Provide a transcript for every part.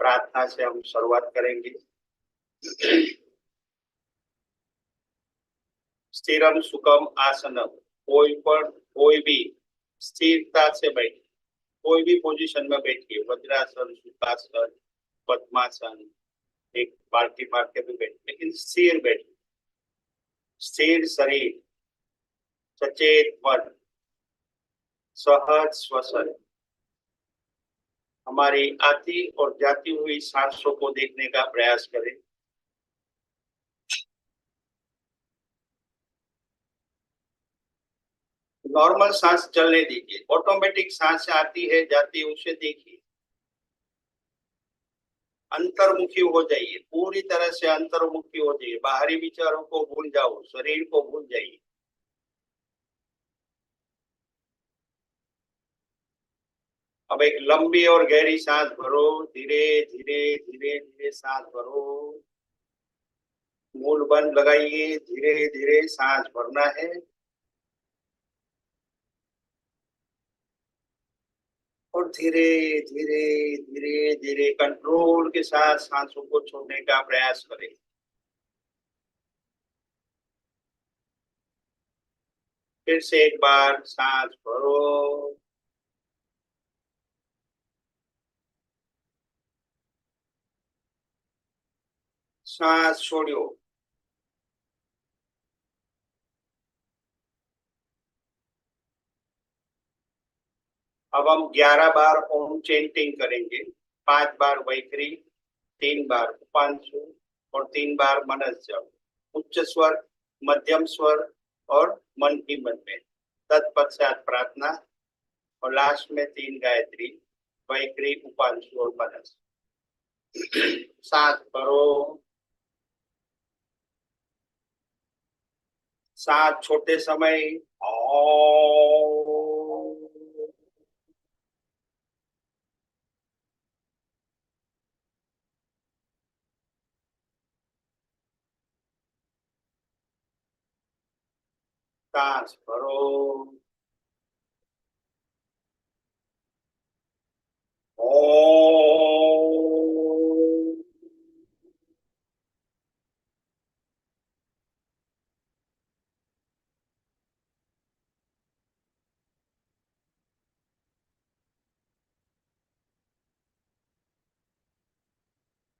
प्रार्थना से हम शुरुआत करेंगे। स्थिरम सुखम आसनम, कोई भी स्थिरता से बैठे, कोई भी पोजीशन में बैठिए, वज्रासन, सुखासन, पद्मासन, एक बाल्टी मार के भी बैठे, लेकिन स्थिर बैठिए। स्थिर शरीर, सचेत मन, सहज श्वसन, हमारी आती और जाती हुई सांसों को देखने का प्रयास करें। नॉर्मल सांस चलने दीजिए, ऑटोमेटिक सांस आती है जाती है उसे देखिए। अंतर्मुखी हो जाइए, पूरी तरह से अंतर्मुखी हो जाइए, बाहरी विचारों को भूल जाओ, शरीर को भूल जाइए। अब एक लंबी और गहरी सांस भरो, धीरे धीरे धीरे धीरे सांस भरो। मूल बंद लगाइए, धीरे धीरे सांस भरना है और धीरे धीरे धीरे धीरे कंट्रोल के साथ सांसों को छोड़ने का प्रयास करें। फिर से एक बार सांस भरो, सांस छोड़ो। अब हम 11 बार ओम चेंटिंग करेंगे। 5 बार वैखरी, 3 बार उपांशु और 3 बार मनस जप। उच्च स्वर, मध्यम स्वर और मन ही मन में। तत्पश्चात प्रार्थना और लास्ट में 3 गायत्री, वैखरी, उपांशु और मनस। सांस भरो, सांस छोटे समय सांस भरो,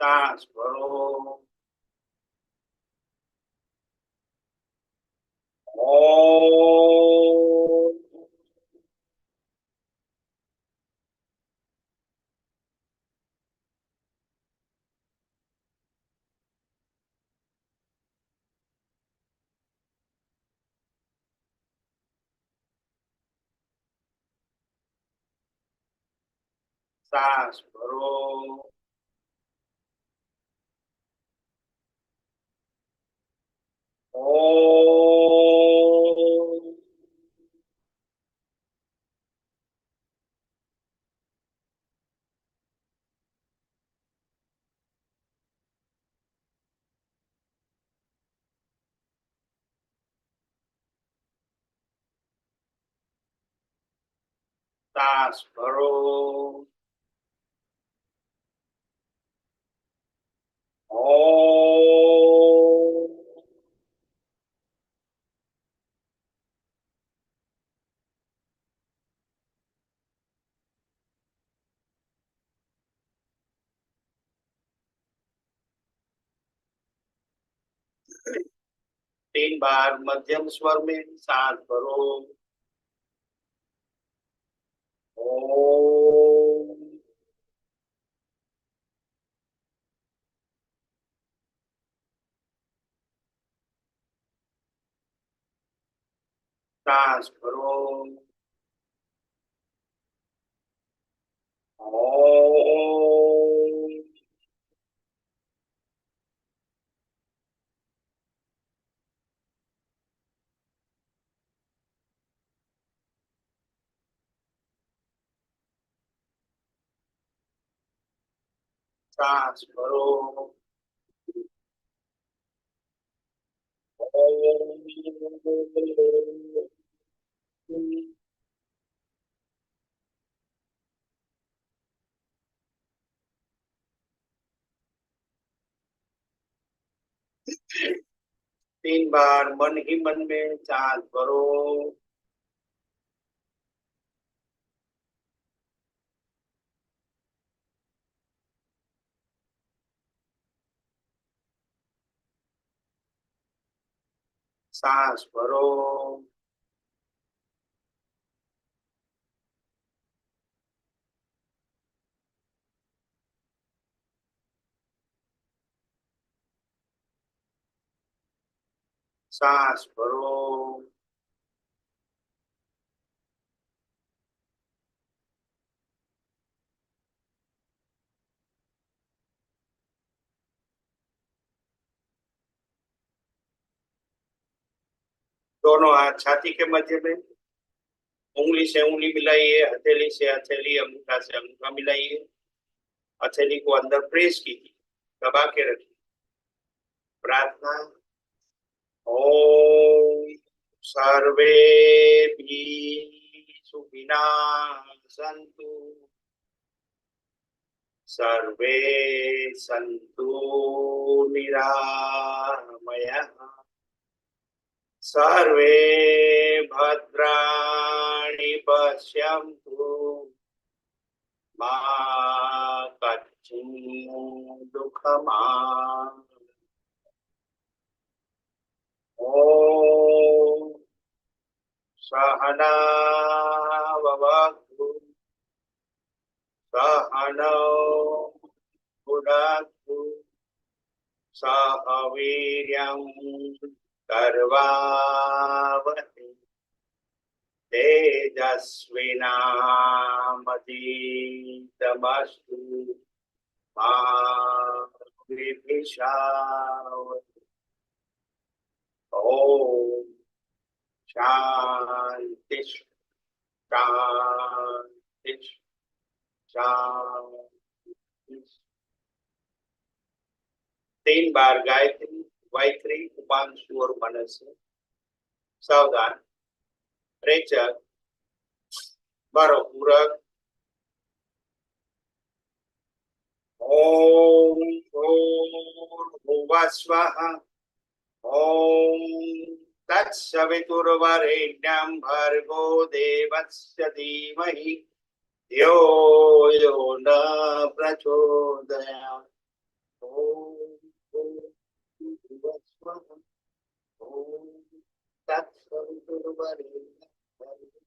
सांस भरो, 3 सांस भरो, तीन बार मध्यम स्वर में सांस भरो, ओम। सांस भरो, ओम। सांस भरो, ओम। 3 बार मन ही मन में सांस भरो। सांस भरो। सांस भरो। दोनों हाथ छाती के मध्य में, उंगली से उंगली मिलाइए, हथेली से हथेली, अंगूठा से अंगूठा मिलाइए। हथेली को अंदर प्रेस कीजिए, दबा के रखिए। प्रार्थना। ओम सर्वे भी सुखिना सन्तु, सर्वे सन्तु निरामयाः, सर्वे भद्राणि पश्यन्तु, मा कश्चित् दुःखमाप्नुयात्। ओम सहना भवतु, सहनौ भुनक्तु, सह वीर्यं करवावहै, तेजस्विनामधीतमस्तु मा विद्विषावहै। ओम शांति शांति शांति। 3 बार गायत्री, वायत्री, उपांशु और मनस्य। सावधान। रेचक, बारो पूरक। ओम भूर्भुवः स्वः, ओम तत्सवितुर्वरेण्यं भर्गो देवस्य धीमहि धियो यो न प्रचोदयात्। ओम भूर्भुवः स्वः, ओम तत्सवितुर्वरेण्यं भर्गो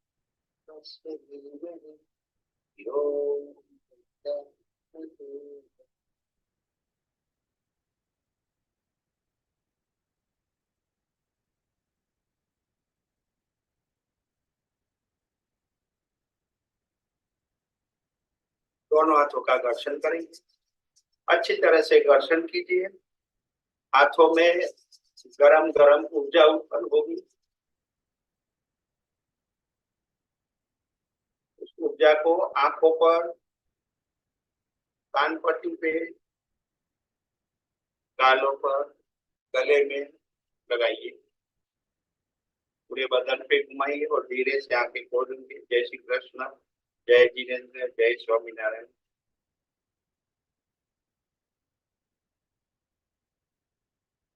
देवस्य धीमहि धियो न प्रचोदयात्। दोनों हाथों का घर्षण करेंगे। अच्छी तरह से घर्षण कीजिए। हाथों में गरम गरम ऊर्जा उत्पन्न होगी। उस ऊर्जा को आंखों पर, कान पट्टी पे, गालों पर, गले में लगाइए। पूरे बदन पे घुमाइए और धीरे से आंखें खोलेंगे। जय श्री कृष्ण, जय जिनेन्द्र, जय स्वामीनारायण।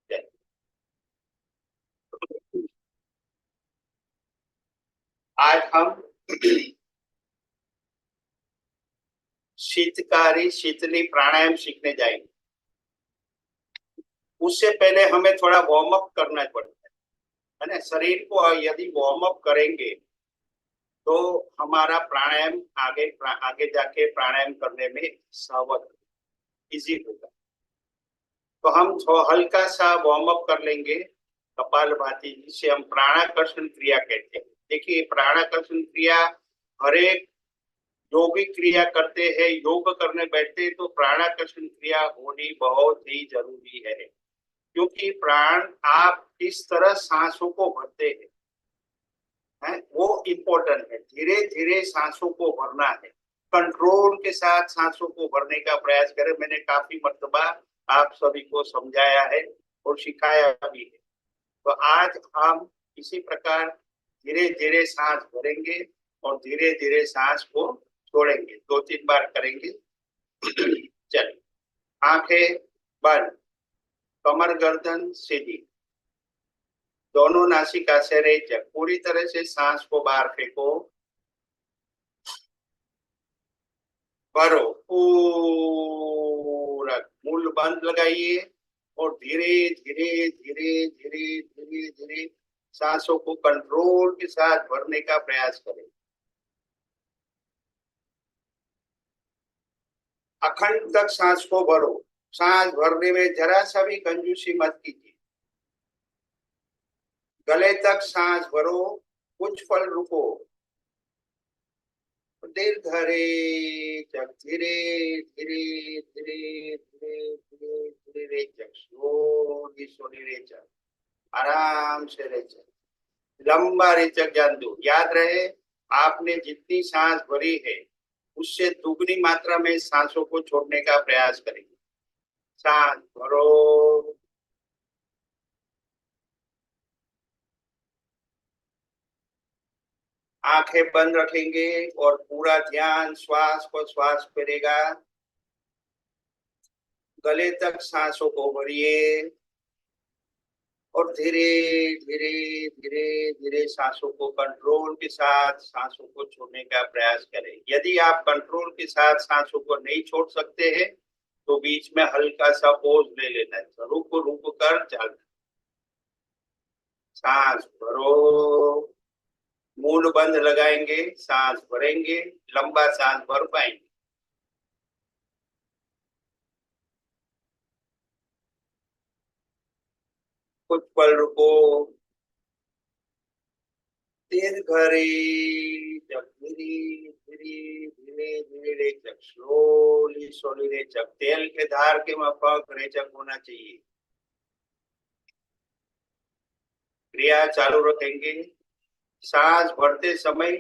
जय। आज हम शीतकारी शीतली प्राणायाम सीखने जाएंगे। उससे पहले हमें थोड़ा वार्म अप करना पड़ता है ना। शरीर को यदि वार्म अप करेंगे तो हमारा प्राणायाम आगे जाके प्राणायाम करने में सहज, इजी होगा। तो हम हल्का सा वार्म अप कर लेंगे कपालभाति, जिसे हम प्राणाकर्षण क्रिया कहते हैं। देखिए, प्राणाकर्षण क्रिया हर एक योगिक क्रिया करते हैं, योग करने बैठते हैं तो प्राणाकर्षण क्रिया होनी बहुत ही जरूरी है। क्योंकि प्राण आप किस तरह सांसों को भरते हैं वो इम्पोर्टेंट है। धीरे धीरे सांसों को भरना है, कंट्रोल के साथ सांसों को भरने का प्रयास करें। मैंने काफी मर्तबा आप सभी को समझाया है और सिखाया भी है। तो आज हम इसी प्रकार धीरे धीरे सांस भरेंगे और धीरे धीरे सांस को छोड़ेंगे। 2-3 बार करेंगे। चलिए, आंखें बंद, कमर गर्दन सीधी, दोनों नासिका से रेचक, पूरी तरह से सांस को बाहर फेंको, भरो पूरा, मूल बंद लगाइए और धीरे धीरे धीरे धीरे धीरे धीरे सांसों को कंट्रोल के साथ भरने का प्रयास करें। अखंड तक सांस को भरो। सांस भरने में जरा सा भी कंजूसी मत कीजिए। गले तक सांस भरो, कुछ पल रुको, दीर्घ रेचक, धीरे धीरे धीरे धीरे धीरे धीरे रेचक, स्लोली स्लोली रेचक, आराम से रेचक, लंबा रेचक जान दो। याद रहे, आपने जितनी सांस भरी है उससे दुगनी मात्रा में सांसों को छोड़ने का प्रयास करेंगे। सांस भरो, आंखें बंद रखेंगे और पूरा ध्यान श्वास पर श्वास करेगा। गले तक सांसों को भरिए और धीरे धीरे धीरे धीरे सांसों को कंट्रोल के साथ सांसों को छोड़ने का प्रयास करें। यदि आप कंट्रोल के साथ सांसों को नहीं छोड़ सकते हैं तो बीच में हल्का सा पोज ले लेना है, रुक रुक कर चलना। सांस भरो, मूल बंद लगाएंगे, सांस भरेंगे, लंबा सांस भर पाएंगे। कुछ पल रुको, दीर्घ रेचक, धीरे धीरे धीरे धीरे रेचक, स्लोली स्लोली रेचक, तेल के धार के माफक रेचक होना चाहिए। क्रिया चालू रखेंगे। सांस भरते समय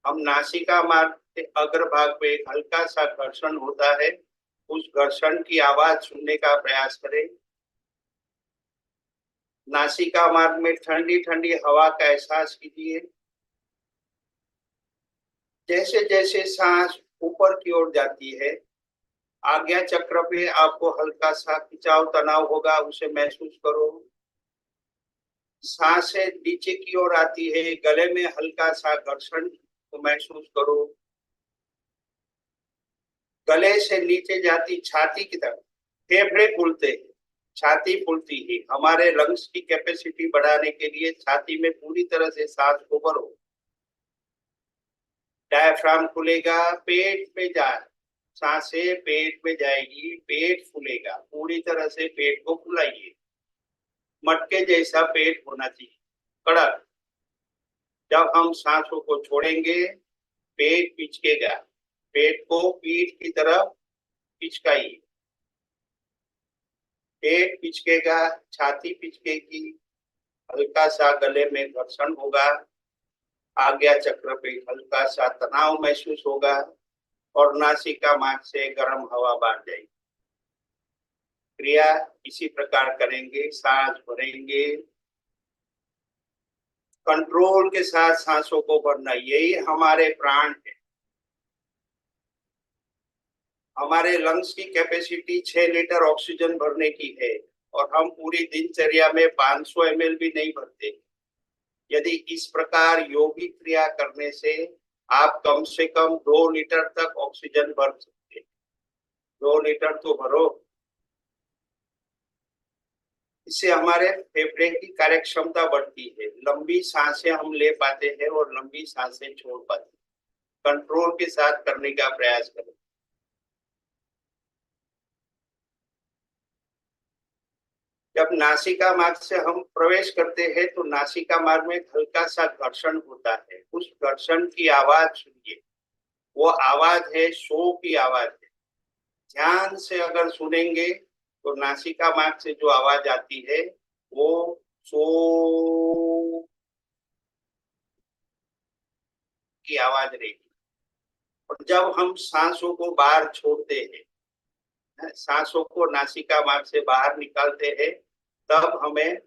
हम नासिका मार्ग के अग्रभाग पे एक हल्का सा घर्षण होता है, उस घर्षण की आवाज सुनने का प्रयास करें। नासिका मार्ग में ठंडी ठंडी हवा का एहसास कीजिए। जैसे जैसे सांस ऊपर की ओर जाती है, आज्ञा चक्र पे आपको हल्का सा खिंचाव तनाव होगा, उसे महसूस करो। सांसें नीचे की ओर आती है, गले में हल्का सा घर्षण को महसूस करो। गले से नीचे जाती छाती की तरफ, फेफड़े फूलते हैं, छाती फूलती है। हमारे लंग्स की कैपेसिटी बढ़ाने के लिए छाती में पूरी तरह से सांस को भरो। डायफ्राम खुलेगा, पेट में जाए, सांसें पेट में जाएगी, पेट फूलेगा, पूरी तरह से पेट को फुलाइए। मटके जैसा पेट होना चाहिए, कड़क। जब हम सांसों को छोड़ेंगे पेट पिचकेगा, पेट को पीठ की तरफ पिचकाइए। पेट पिचकेगा, छाती पिचकेगी, हल्का सा गले में घर्षण होगा, आज्ञा चक्र पे हल्का सा तनाव महसूस होगा और नासिका मार्ग से गर्म हवा बाहर जाएगी। क्रिया इसी प्रकार करेंगे। सांस भरेंगे, कंट्रोल के साथ सांसों को भरना, यही हमारे प्राण है। हमारे लंग्स की कैपेसिटी 6 लीटर ऑक्सीजन भरने की है और हम पूरी दिनचर्या में 500 ml भी नहीं भरते। यदि इस प्रकार योगिक क्रिया करने से आप कम से कम 2 लीटर तक ऑक्सीजन भर सकते हैं। 2 लीटर तो भरो। इससे हमारे फेफड़े की कार्य क्षमता बढ़ती है, लंबी सांसें हम ले पाते हैं और लंबी सांसें छोड़ पाते हैं। कंट्रोल के साथ करने का प्रयास करें। जब नासिका मार्ग से हम प्रवेश करते हैं तो नासिका मार्ग में हल्का सा घर्षण होता है, उस घर्षण की आवाज सुनिए। वो आवाज है शो की आवाज है। ध्यान से अगर सुनेंगे तो नासिका मार्ग से जो आवाज आती है वो शो की आवाज रहेगी। और जब हम सांसों को बाहर छोड़ते हैं, सांसों को नासिका मार्ग से बाहर निकालते हैं, तब हमें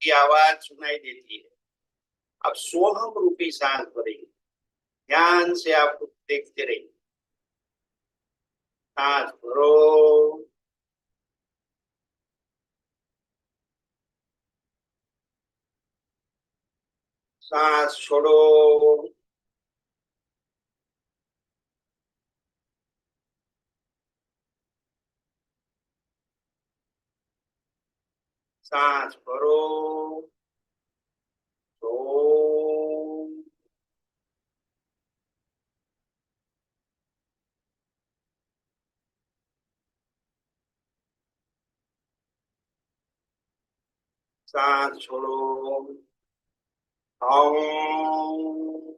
की आवाज सुनाई देती है। अब सोहम रूपी सांस भरेंगे। ध्यान से आप देखते रहिए। सांस भरो, सांस छोड़ो, सांस भरो, तो सांस छोड़ो, ओम।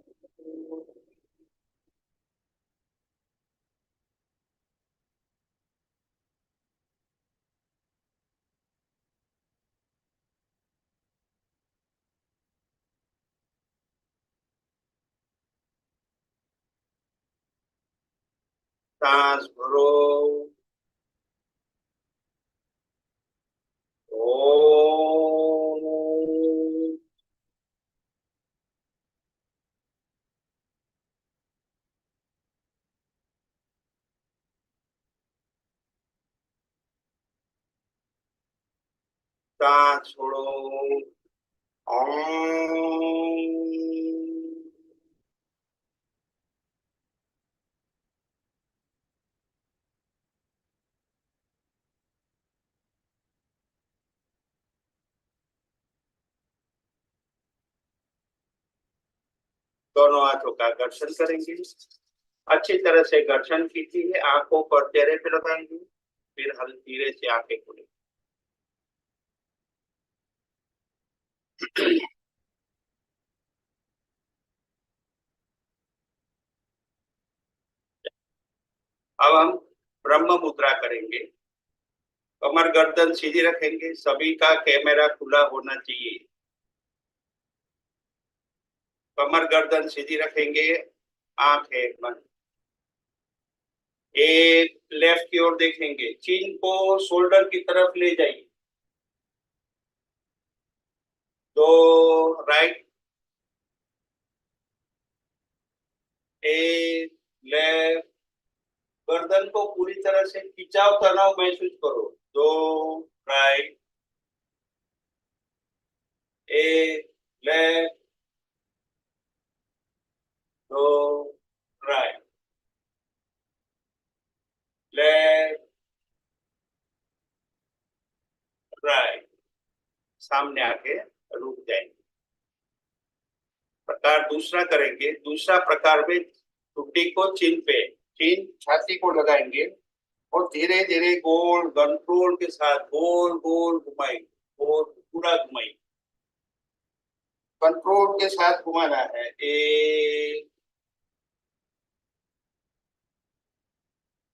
सांस भरो, ओम। सांस छोड़ो, ओम। दोनों हाथों का घर्षण करेंगे, अच्छी तरह से घर्षण कीजिए, आंखों पर चेहरे पे लगाएंगे, फिर हल धीरे से आंखें खोलेंगे। अब हम ब्रह्म मुद्रा करेंगे, कमर गर्दन सीधी रखेंगे, सभी का कैमरा खुला होना चाहिए। कमर गर्दन सीधी रखेंगे, आंखें बंद। एक लेफ्ट की ओर देखेंगे, चिन को शोल्डर की तरफ ले जाइए। दो, राइट, एक लेफ्ट, गर्दन को पूरी तरह से खिंचाव तनाव महसूस करो। दो, राइट, एक लेफ्ट, दो, राइट, लेफ्ट, राइट। सामने आके रुक जाएंगे। प्रकार दूसरा करेंगे, दूसरा प्रकार में ठुड्डी को चिन पे, चिन छाती को लगाएंगे और धीरे धीरे गोल कंट्रोल के साथ गोल गोल घुमाएंगे, गोल पूरा घुमाएंगे, कंट्रोल के साथ घुमाना है। एक,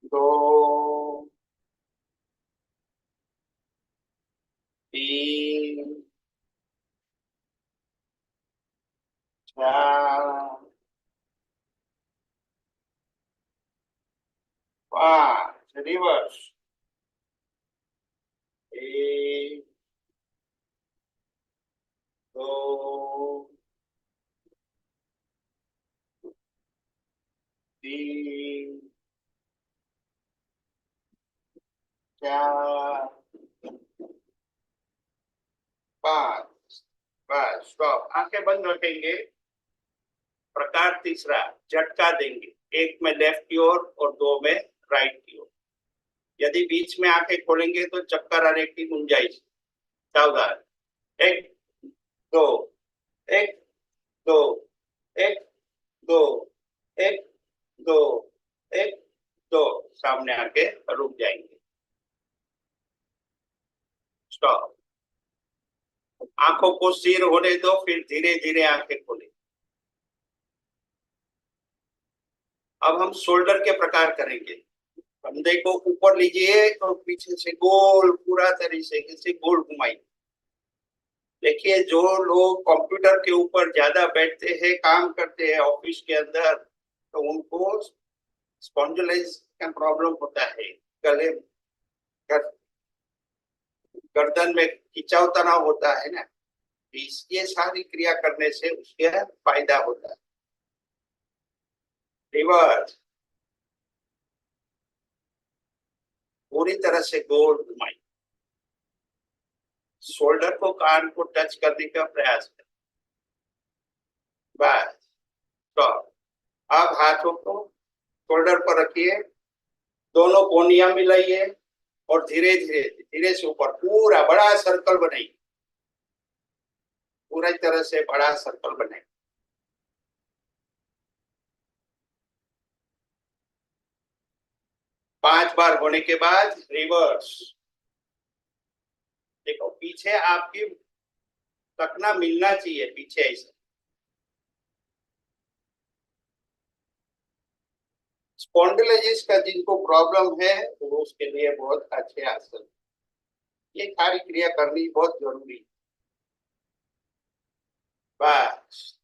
दो, तीन, चार, पांच, रिवर्स। एक, दो, तीन, चार, पांच। बस स्टॉप, आंखें बंद रखेंगे। प्रकार तीसरा, झटका देंगे, एक में लेफ्ट की ओर और दो में राइट की ओर। यदि बीच में आंखें खोलेंगे तो चक्कर आने की गुंजाइश। सावधान। एक, दो, एक, दो, एक, दो, एक, दो, एक, दो। सामने आके रुक जाएंगे। स्टॉप। आंखों को स्थिर होने दो, फिर धीरे धीरे आंखें खोले। अब हम शोल्डर के प्रकार करेंगे। कंधे को ऊपर लीजिए और पीछे से गोल पूरा तरीके से गोल घुमाइए। देखिए, जो लोग कंप्यूटर के ऊपर ज्यादा बैठते हैं, काम करते हैं ऑफिस के अंदर, तो उनको स्पॉन्डिलाइटिस का प्रॉब्लम होता है। गले, गर, गर्दन में खिंचाव तनाव होता है ना, ये सारी क्रिया करने से उसके फायदा होता है। रिवर्स, पूरी तरह से गोल घुमाई, शोल्डर को कान को टच करने का प्रयास करें। बस। तो अब हाथों को शोल्डर पर रखिए, दोनों कोनियां मिलाइए और धीरे धीरे धीरे से ऊपर पूरा बड़ा सर्कल बनाइए, पूरी तरह से बड़ा सर्कल बनाइए। 5 बार होने के बाद रिवर्स। देखो पीछे आपकी टकना मिलना चाहिए, पीछे ऐसे। स्पॉन्डिलोलिसिस का जिनको प्रॉब्लम है तो उसके लिए बहुत अच्छे आसन, ये सारी क्रिया करनी बहुत जरूरी है। Bus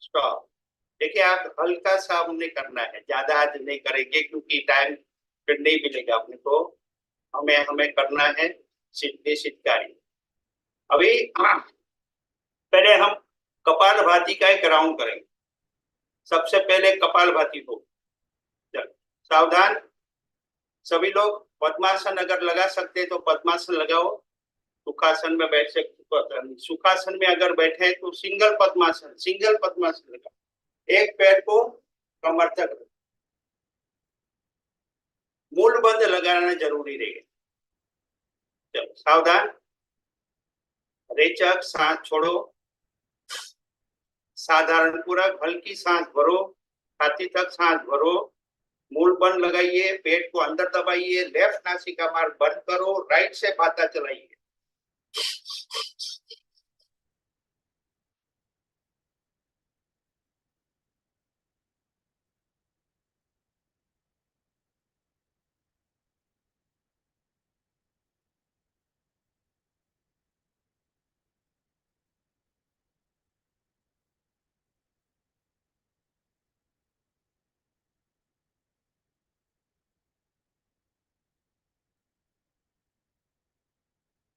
stop. देखिए आप हल्का सा हमने करना है, ज्यादा आज नहीं करेंगे क्योंकि टाइम फिर नहीं मिलेगा अपने को। हमें हमें करना है सीधे कार्य। अभी पहले हम कपालभाति का एक राउंड करेंगे। सबसे पहले कपालभाति हो, चल सावधान सभी लोग। पद्मासन अगर लगा सकते हैं तो पद्मासन लगाओ, सुखासन में बैठ सकते, सुखासन में अगर बैठे तो सिंगल पद्मासन, सिंगल पद्मासन लगाओ। एक पैर को कमर तक, मूल बंद लगाना जरूरी रहेगा। चलो सावधान, रेचक सांस छोड़ो, साधारण पूरक हल्की सांस भरो, छाती तक सांस भरो, मूल बंद लगाइए, पेट को अंदर दबाइए, लेफ्ट नासिका मार्ग बंद करो, राइट से भाता चलाइए।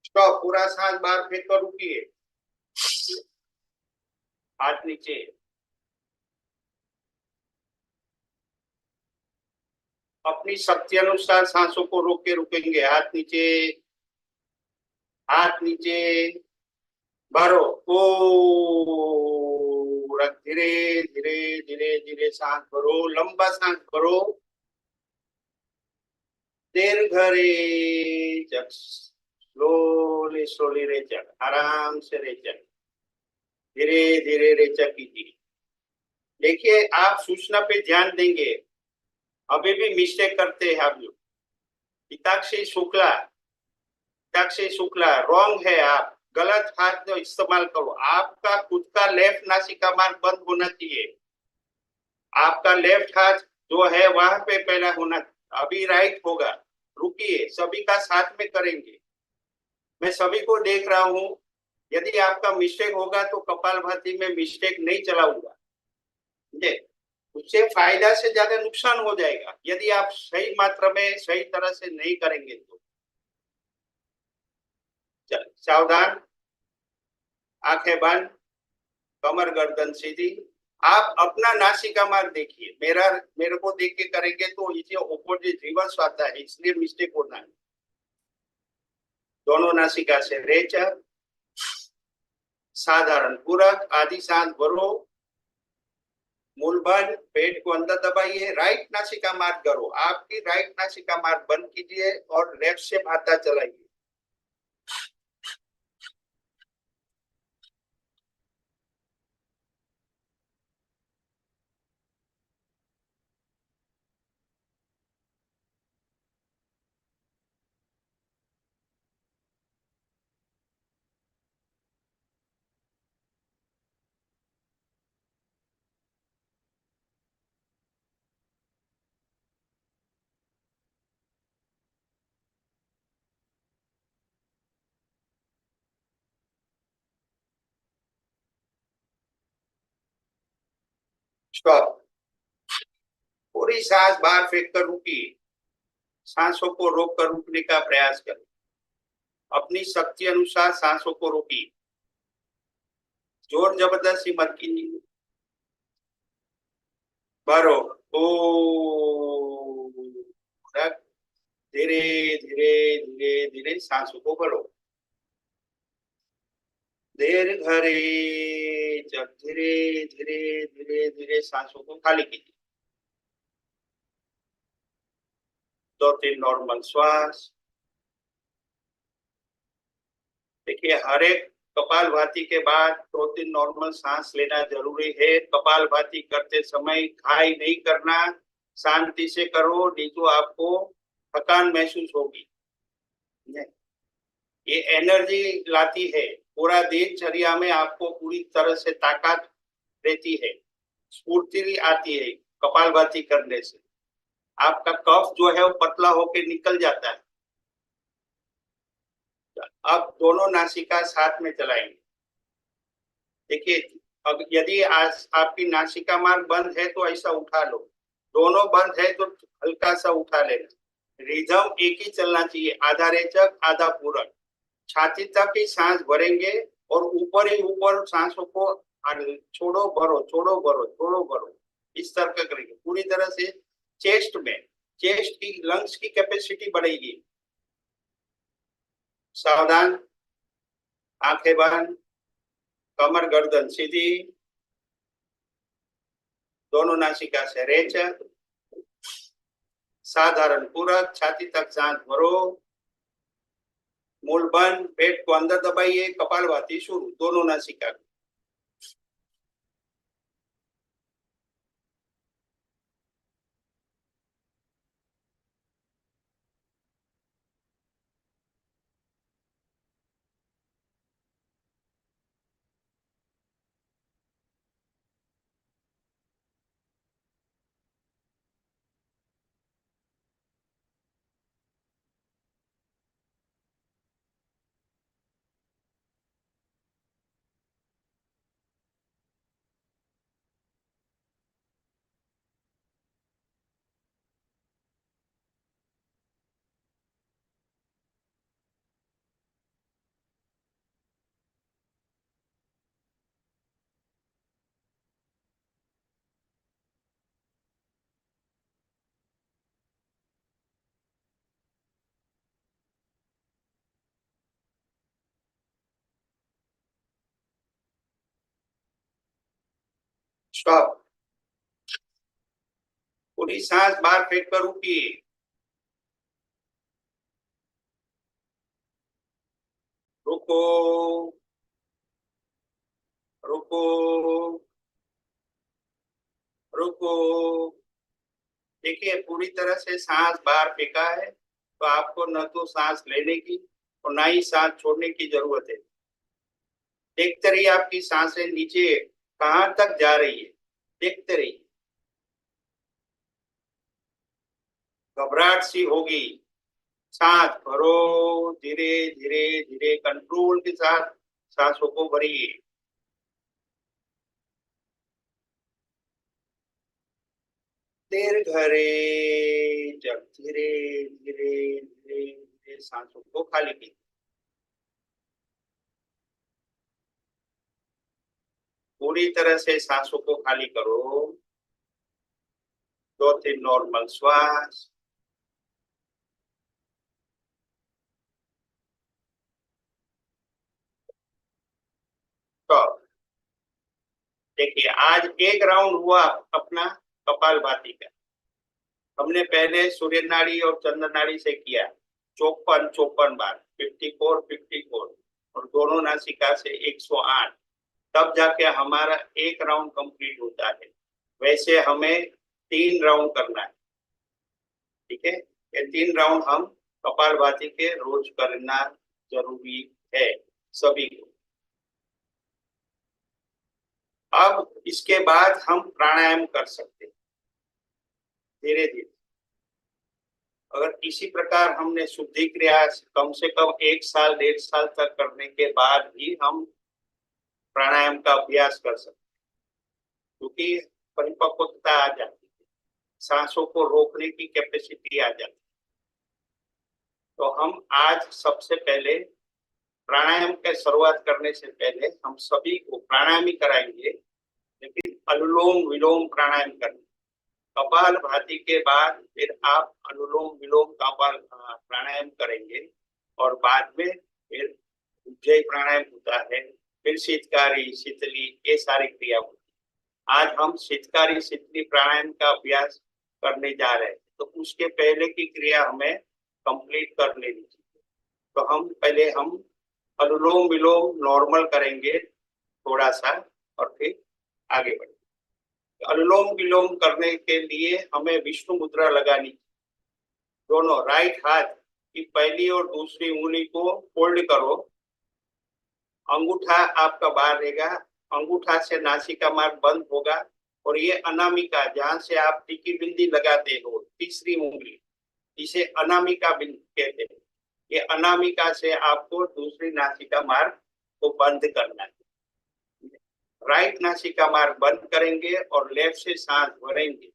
स्टॉप, पूरा सांस बाहर फेंक कर रुकिए, हाथ नीचे। अपनी शक्ति अनुसार सांसों को रोक के रुकेंगे। हाथ नीचे, हाथ नीचे, भरो पूरा, धीरे धीरे धीरे धीरे सांस भरो, लंबा सांस भरो, दीर्घ रेचक, स्लोली स्लोली रेचक, आराम से रेचक, धीरे धीरे रेचक कीजिए। देखिए आप सूचना पे ध्यान देंगे, अभी भी मिस्टेक करते हैं आप लोग। पिताक्षी शुक्ला, पिताक्षी शुक्ला रॉन्ग है, आप गलत हाथ का इस्तेमाल करो। आपका खुद का लेफ्ट नासिका मार्ग बंद होना चाहिए, आपका लेफ्ट हाथ जो है वहां पे पहला होना, अभी राइट होगा। रुकिए, सभी का साथ में करेंगे, मैं सभी को देख रहा हूं। यदि आपका मिस्टेक होगा तो कपालभाति में मिस्टेक नहीं चलाऊंगा, उससे फायदा से ज्यादा नुकसान हो जाएगा यदि आप सही मात्रा में सही तरह से नहीं करेंगे तो। चल सावधान, आंखें बंद, कमर गर्दन सीधी। आप अपना नासिका मार्ग देखिए, मेरे को देख के करेंगे तो इसे ऑपोजिट रिवर्स आता है, इसलिए मिस्टेक होना है। दोनों नासिका से रेचक, साधारण पूरक, आधी सांस भरो, मूल बंद, पेट को अंदर दबाइए, राइट नासिका मार्ग करो, आपकी राइट नासिका मार्ग बंद कीजिए और लेफ्ट से भाता चलाइए। स्टॉप, पूरी सांस बाहर फेंक कर रुकिए, सांसों को रोक कर रुकने का प्रयास करें, अपनी शक्ति अनुसार सांसों को रोकिए, जोर जबरदस्ती मत कीजिए। भरो, ओ, धीरे धीरे धीरे धीरे सांसों को भरो, देर घरे जब धीरे धीरे धीरे धीरे सांसों को खाली कीजिए। 2-3 नॉर्मल श्वास। देखिए, हर एक कपालभाति के बाद 2-3 नॉर्मल सांस लेना जरूरी है। कपालभाति करते समय घाई नहीं करना, शांति से करो, नहीं तो आपको थकान महसूस होगी। ये एनर्जी लाती है, पूरा दिनचर्या में आपको पूरी तरह से ताकत रहती है, स्फूर्ति आती है। कपालभाति करने से आपका कफ जो है वो पतला होकर निकल जाता है। अब दोनों नासिका साथ में चलाएंगे। देखिए, अब यदि आज आपकी नासिका मार्ग बंद है तो ऐसा उठा लो, दोनों बंद है तो हल्का सा उठा लेना। रिदम एक ही चलना चाहिए, आधा रेचक आधा पूरक। छाती तक ही सांस भरेंगे और ऊपर ही ऊपर सांसों को छोड़ो भरो, छोड़ो भरो, छोड़ो भरो, इस तरह का करेंगे पूरी तरह से। चेस्ट में, चेस्ट की लंग्स की कैपेसिटी बढ़ेगी। सावधान, आंखें बंद, कमर गर्दन सीधी, दोनों नासिका से रेचक, साधारण पूरक। छाती तक सांस भरो, मूल बंद, पेट को अंदर दबाइए। कपालभाति शुरू, दोनों नासिका। स्टॉप। पूरी सांस बाहर फेंक कर उठिए। रुको, रुको, रुको। देखिए, पूरी तरह से सांस बाहर फेंका है तो आपको न तो सांस लेने की और ना ही सांस छोड़ने की जरूरत है। देखते रहिए आपकी सांसें नीचे कहां तक जा रही है, देखते रहिए। घबराहट सी होगी, सांस भरो, धीरे धीरे धीरे कंट्रोल के साथ सांसों को भरिए। देर घरे जब धीरे धीरे धीरे धीरे सांसों को खाली कीजिए। पूरी तरह से सांसों को खाली करो। 2-3 नॉर्मल श्वास। तो देखिए, आज एक राउंड हुआ अपना कपालभाति का। हमने पहले सूर्य नाड़ी और चंद्र नाड़ी से किया 54 बार, 54 और दोनों नासिका से 108। तब जाके हमारा एक राउंड कंप्लीट होता है। वैसे हमें 3 राउंड करना है, ठीक है। ये 3 राउंड हम कपालभाति के रोज करना जरूरी है सभी को। अब इसके बाद हम प्राणायाम कर सकते हैं धीरे धीरे। अगर इसी प्रकार हमने शुद्धि क्रिया कम से कम 1 साल 1.5 साल तक करने के बाद ही हम प्राणायाम का अभ्यास कर सकते हैं, क्योंकि परिपक्वता आ जाती है, सांसों को रोकने की कैपेसिटी आ जाती है। तो हम आज सबसे पहले प्राणायाम के शुरुआत करने से पहले हम सभी को प्राणायाम ही कराएंगे, लेकिन अनुलोम विलोम प्राणायाम करेंगे। कपालभाति के बाद फिर आप अनुलोम विलोम कपाल प्राणायाम करेंगे और बाद में फिर उज्जयी प्राणायाम होता है, फिर शीतकारी शीतली, ये सारी क्रिया होती है। आज हम शीतकारी शीतली प्राणायाम का अभ्यास करने जा रहे हैं, तो उसके पहले की क्रिया हमें कंप्लीट कर लेनी चाहिए। तो हम अनुलोम विलोम नॉर्मल करेंगे थोड़ा सा, और फिर आगे बढ़ेंगे। अनुलोम विलोम करने के लिए हमें विष्णु मुद्रा लगानी। दोनों राइट हाथ की पहली और दूसरी उंगली को फोल्ड करो, अंगूठा आपका बाहर रहेगा, अंगूठा से नासिका मार्ग बंद होगा, और ये अनामिका जहां से आप टिकी बिंदी लगाते हो, तीसरी उंगली, इसे अनामिका बिंदी कहते हैं। ये अनामिका से आपको दूसरी नासिका मार्ग को बंद करना है। राइट नासिका मार्ग बंद करेंगे और लेफ्ट से सांस भरेंगे,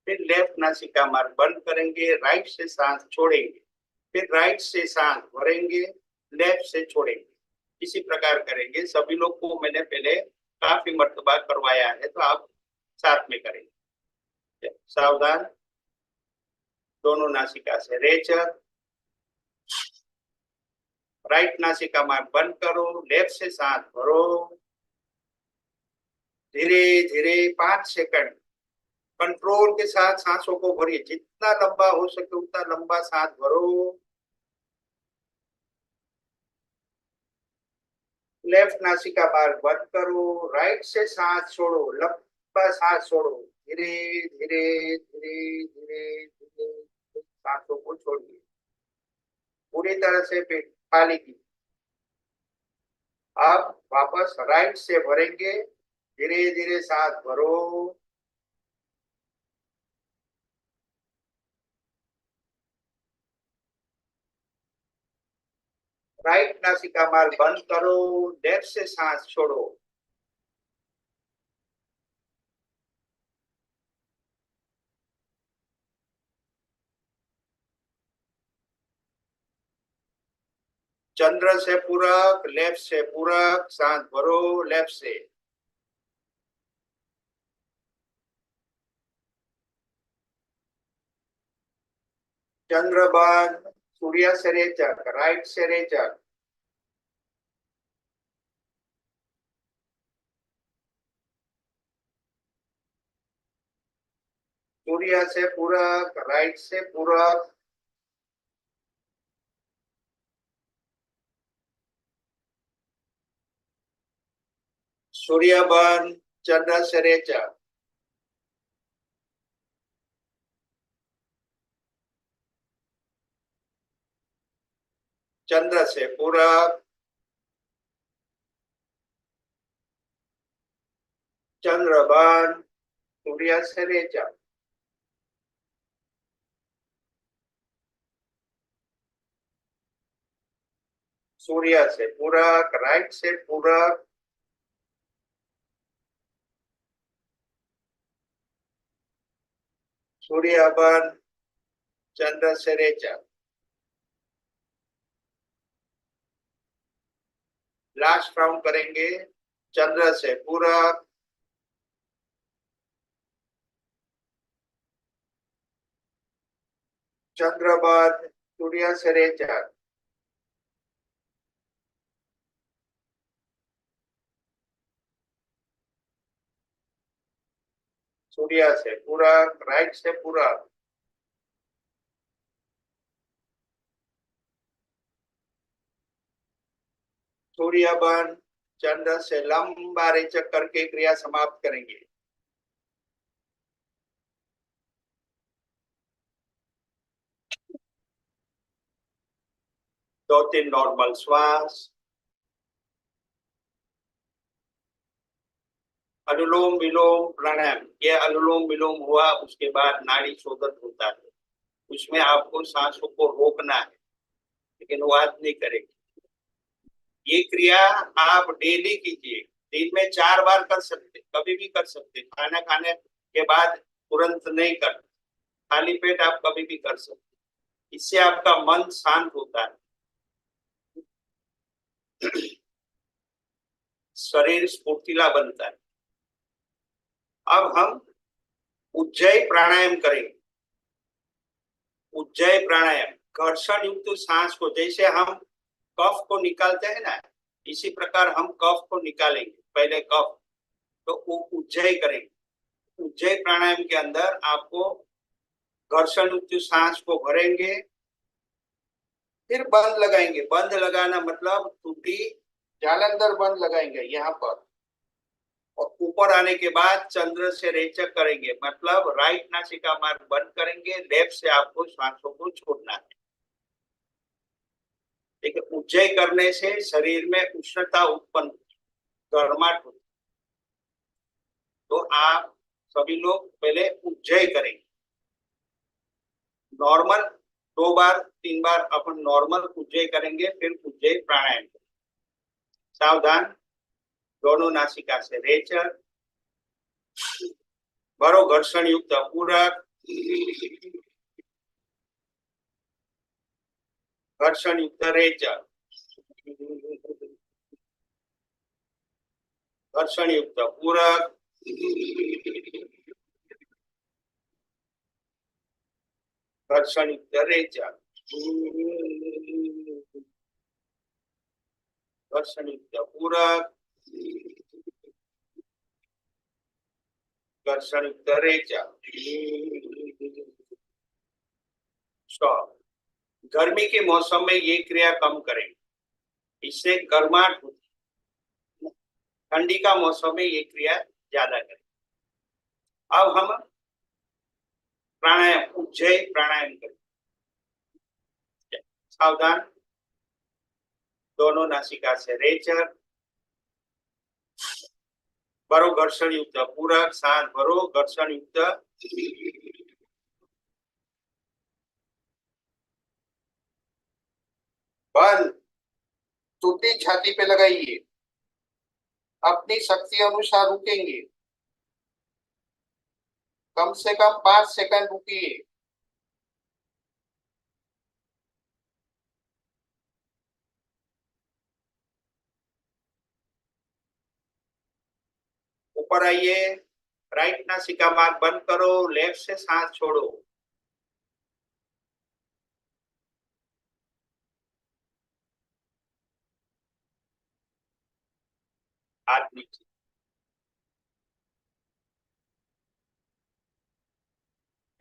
फिर लेफ्ट नासिका मार्ग बंद करेंगे, राइट से सांस छोड़ेंगे, फिर राइट से सांस भरेंगे, लेफ्ट से छोड़ेंगे। इसी प्रकार करेंगे। सभी लोग को मैंने पहले काफी मर्तबा करवाया है, तो आप साथ में करेंगे। सावधान, दोनों नासिका से रेचक, राइट नासिका मार्ग बंद करो, लेफ्ट से सांस भरो, धीरे धीरे 5 सेकंड कंट्रोल के साथ सांसों को भरिए। जितना लंबा हो सके उतना लंबा सांस भरो। लेफ्ट नासिका मार्ग बंद करो, राइट से सांस छोड़ो, लंबा सांस छोड़ो, धीरे धीरे धीरे धीरे धीरे सांसों को छोड़िए, पूरी तरह से पेट खाली कीजिए। अब वापस राइट से भरेंगे, धीरे धीरे सांस भरो, राइट नासिका मार्ग बंद करो, लेफ्ट से सांस छोड़ो, चंद्र से पूरक, लेफ्ट से पूरक, सांस भरो लेफ्ट से, चंद्र बंद, सूर्य से रेचक, राइट से रेचक, सूर्य से पूरक, राइट से पूरक, सूर्य बंद, चंद्र से रेचक, चंद्र से पूरक, चंद्र बंद, सूर्य से रेचक, सूर्य से पूरक, राइट से पूरक, सूर्य बंद, चंद्र से रेचक। लास्ट राउंड करेंगे, चंद्र से पूरक, चंद्र बंद, सूर्य से रेचक, सूर्य से पूरक, राइट से पूरक, सूर्य बंद, चंद्र से लंबा रेचक करके क्रिया समाप्त करेंगे। दो तीन नॉर्मल श्वास, अनुलोम विलोम प्राणायाम। ये अनुलोम विलोम हुआ, उसके बाद नाड़ी शोधन होता है, उसमें आपको सांसों को रोकना है, लेकिन वो आज नहीं करेंगे। ये क्रिया आप डेली कीजिए, दिन में 4 बार कर सकते, कभी भी कर सकते, खाना खाने के बाद तुरंत नहीं कर, खाली पेट आप कभी भी कर सकते। इससे आपका मन शांत होता है, शरीर स्फूर्तिला बनता है। अब हम उज्जय प्राणायाम करेंगे। उज्जय प्राणायाम घर्षण युक्त सांस को, जैसे हम कफ को निकालते हैं ना, इसी प्रकार हम कफ को निकालेंगे। पहले कफ तो उज्जय करेंगे। उज्जय प्राणायाम के अंदर आपको घर्षण युक्त सांस को भरेंगे, फिर बंद लगाएंगे। बंद लगाना मतलब टूटी जालंधर बंद लगाएंगे यहाँ पर, और ऊपर आने के बाद चंद्र से रेचक करेंगे, मतलब राइट नासिका मार्ग बंद करेंगे, लेफ्ट से आपको सांसों को छोड़ना है। ठीक है। उज्जय करने से शरीर में उष्णता उत्पन्न, गर्माहट होती। तो आप सभी लोग पहले उज्जय करेंगे। नॉर्मल 2 बार 3 बार अपन नॉर्मल उज्जय करेंगे, फिर उज्जय प्राणायाम करेंगे। सावधान, दोनों नासिका से रेचक, भरो घर्षण युक्त पूरक, घर्षण युक्त रेचक, घर्षण युक्त पूरक, घर्षण युक्त रेचक, घर्षण युक्त पूरक, घर्षण युक्त रेचक। स्टॉप। गर्मी के मौसम में ये क्रिया कम करें, इससे गर्माहट होती। ठंडी का मौसम में ये क्रिया ज्यादा करें। अब हम प्राणायाम, उज्जय प्राणायाम करें। सावधान, दोनों नासिका से रेचक, भरो घर्षण युक्त पूरक, सांस भरो घर्षण युक्त, बंद। टूटी छाती पे लगाइए, अपनी शक्ति अनुसार रुकेंगे, कम से कम 5 सेकंड रुकिए। ऊपर आइए, राइट नासिका मार्ग बंद करो, लेफ्ट से सांस छोड़ो। हाथ नीचे।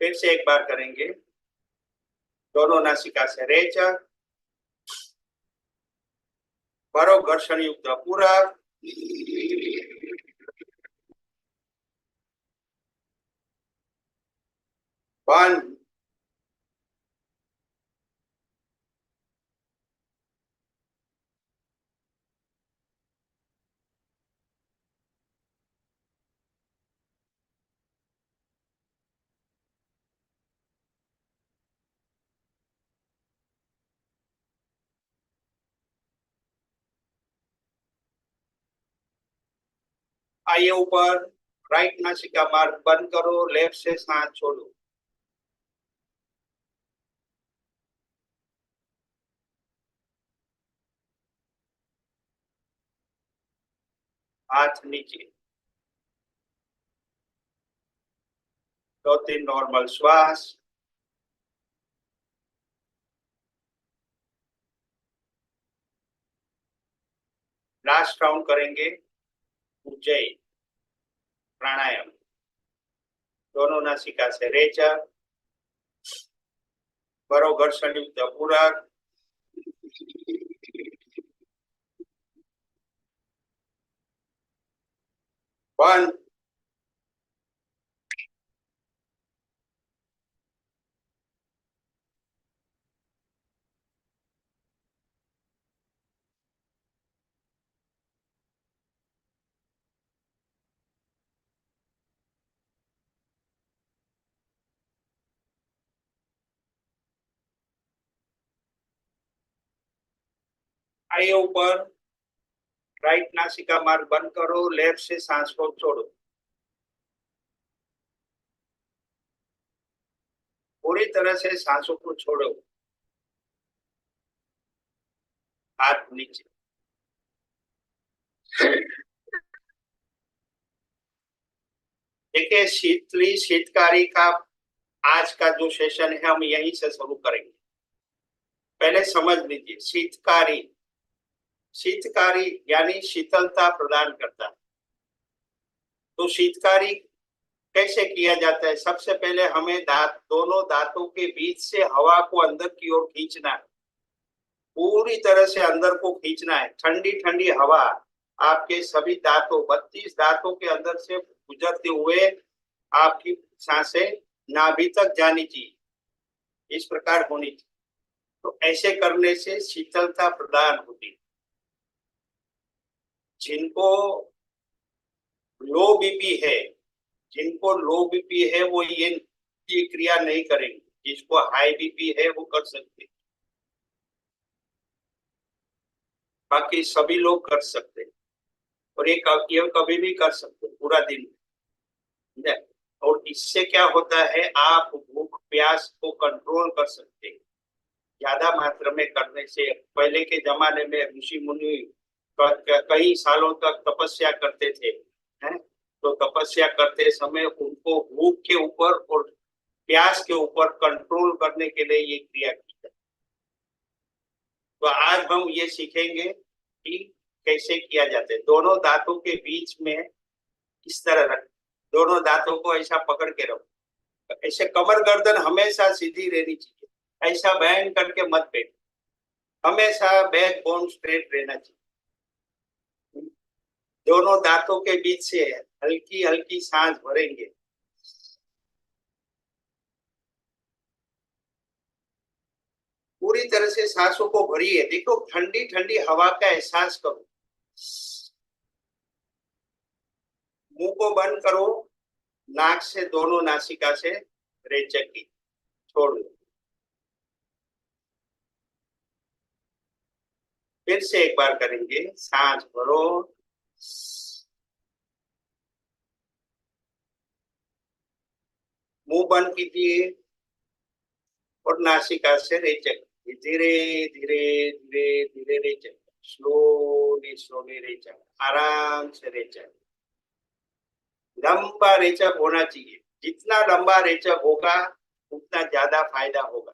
फिर से एक बार करेंगे। दोनों नासिका से रेचक, भरो घर्षण युक्त पूरक, बंद। आइए ऊपर, राइट नासिका मार्ग बंद करो, लेफ्ट से सांस छोड़ो। हाथ नीचे। 2-3 नॉर्मल श्वास। लास्ट राउंड करेंगे उज्जय प्राणायाम। दोनों नासिका से रेचक, भरो घर्षण युक्त पूरक, बंद। आइए ऊपर, राइट नासिका मार्ग बंद करो, लेफ्ट से सांस को छोड़ो। पूरी तरह से सांसों को छोड़ो। हाथ नीचे। देखिए, शीतली शीतकारी का आज का जो सेशन है हम यहीं से शुरू करेंगे। पहले समझ लीजिए, शीतकारी, शीतकारी यानी शीतलता प्रदान करता है। तो शीतकारी कैसे किया जाता है? सबसे पहले हमें दोनों दांतों के बीच से हवा को अंदर की ओर खींचना है, पूरी तरह से अंदर को खींचना है। ठंडी ठंडी हवा आपके सभी दांतों 32 दांतों के अंदर से गुजरते हुए आपकी सांसें नाभि तक जानी चाहिए, इस प्रकार होनी चाहिए। तो ऐसे करने से शीतलता प्रदान होती है। जिनको लो बीपी है, जिनको लो बीपी है वो ये क्रिया नहीं करेंगे। जिसको हाई बीपी है वो कर सकते हैं, बाकी सभी लोग कर सकते हैं। और ये कभी भी कर सकते हैं पूरा दिन में। और इससे क्या होता है, आप भूख प्यास को कंट्रोल कर सकते हैं। ज्यादा मात्रा में करने से, पहले के जमाने में ऋषि मुनि कई सालों तक तपस्या करते थे, हैं? तो तपस्या करते समय उनको भूख के ऊपर और प्यास के ऊपर कंट्रोल करने के लिए ये क्रिया की है। तो आज हम ये सीखेंगे कि कैसे किया जाता है। दोनों दांतों के बीच में इस तरह रख, दोनों दांतों को ऐसा पकड़ के रखो। ऐसे कमर गर्दन हमेशा सीधी रहनी चाहिए, ऐसा बैंड करके मत बैठो, हमेशा बैक बोन स्ट्रेट रहना चाहिए। दोनों दांतों के बीच से हल्की हल्की सांस भरेंगे। पूरी तरह से सांसों को भरिए। देखो, ठंडी ठंडी हवा का एहसास करो। मुंह को बंद करो, नाक से, दोनों नासिका से रेचक की छोड़ दो। फिर से एक बार करेंगे। सांस भरो, मुंह बंद कीजिए और नासिका से रेचक। धीरे धीरे धीरे धीरे रेचक, स्लोली स्लोली रेचक, आराम से रेचक। लंबा रेचक होना चाहिए। जितना लंबा रेचक होगा उतना ज्यादा फायदा होगा।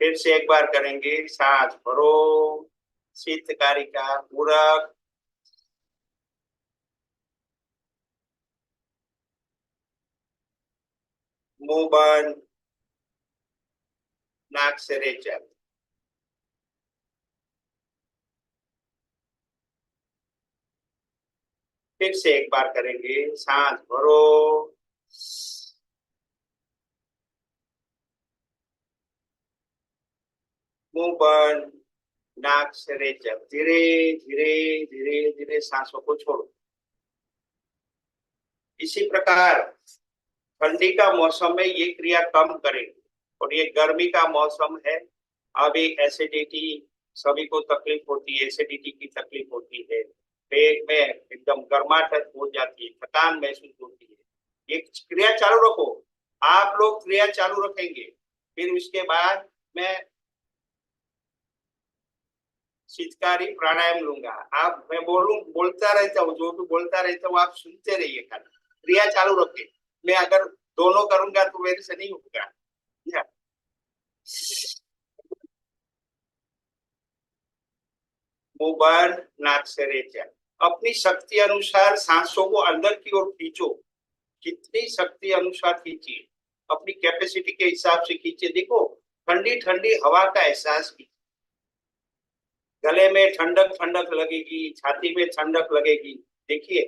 फिर से एक बार करेंगे। सांस भरो, शीतकारी का पूरक, मुंह बंद, नाक से रेचक। फिर से एक बार करेंगे। सांस भरो, मुंह बंद, नाक से रेचक। धीरे धीरे धीरे धीरे सांसों को छोड़ो। इसी प्रकार ठंडी का मौसम में ये क्रिया कम करें। और ये गर्मी का मौसम है, अभी एसिडिटी सभी को तकलीफ होती है, एसिडिटी की तकलीफ होती है, पेट में एकदम गर्माहट हो जाती है, थकान महसूस होती है। ये क्रिया चालू रखो। आप लोग क्रिया चालू रखेंगे, फिर उसके बाद मैं शीतकारी प्राणायाम लूंगा। आप, मैं बोलता रहता हूँ, जो भी बोलता रहता हूँ आप सुनते रहिए, खाली क्रिया चालू रखे। मैं अगर दोनों करूंगा तो मेरे से नहीं होगा। मुंह बंद, नाक से रेचक। अपनी शक्ति अनुसार सांसों को अंदर की ओर खींचो। जितनी शक्ति अनुसार खींचिए, अपनी कैपेसिटी के हिसाब से खींचिए। देखो, ठंडी ठंडी हवा का एहसास कीजिए। गले में ठंडक ठंडक लगेगी, छाती में ठंडक लगेगी। देखिए,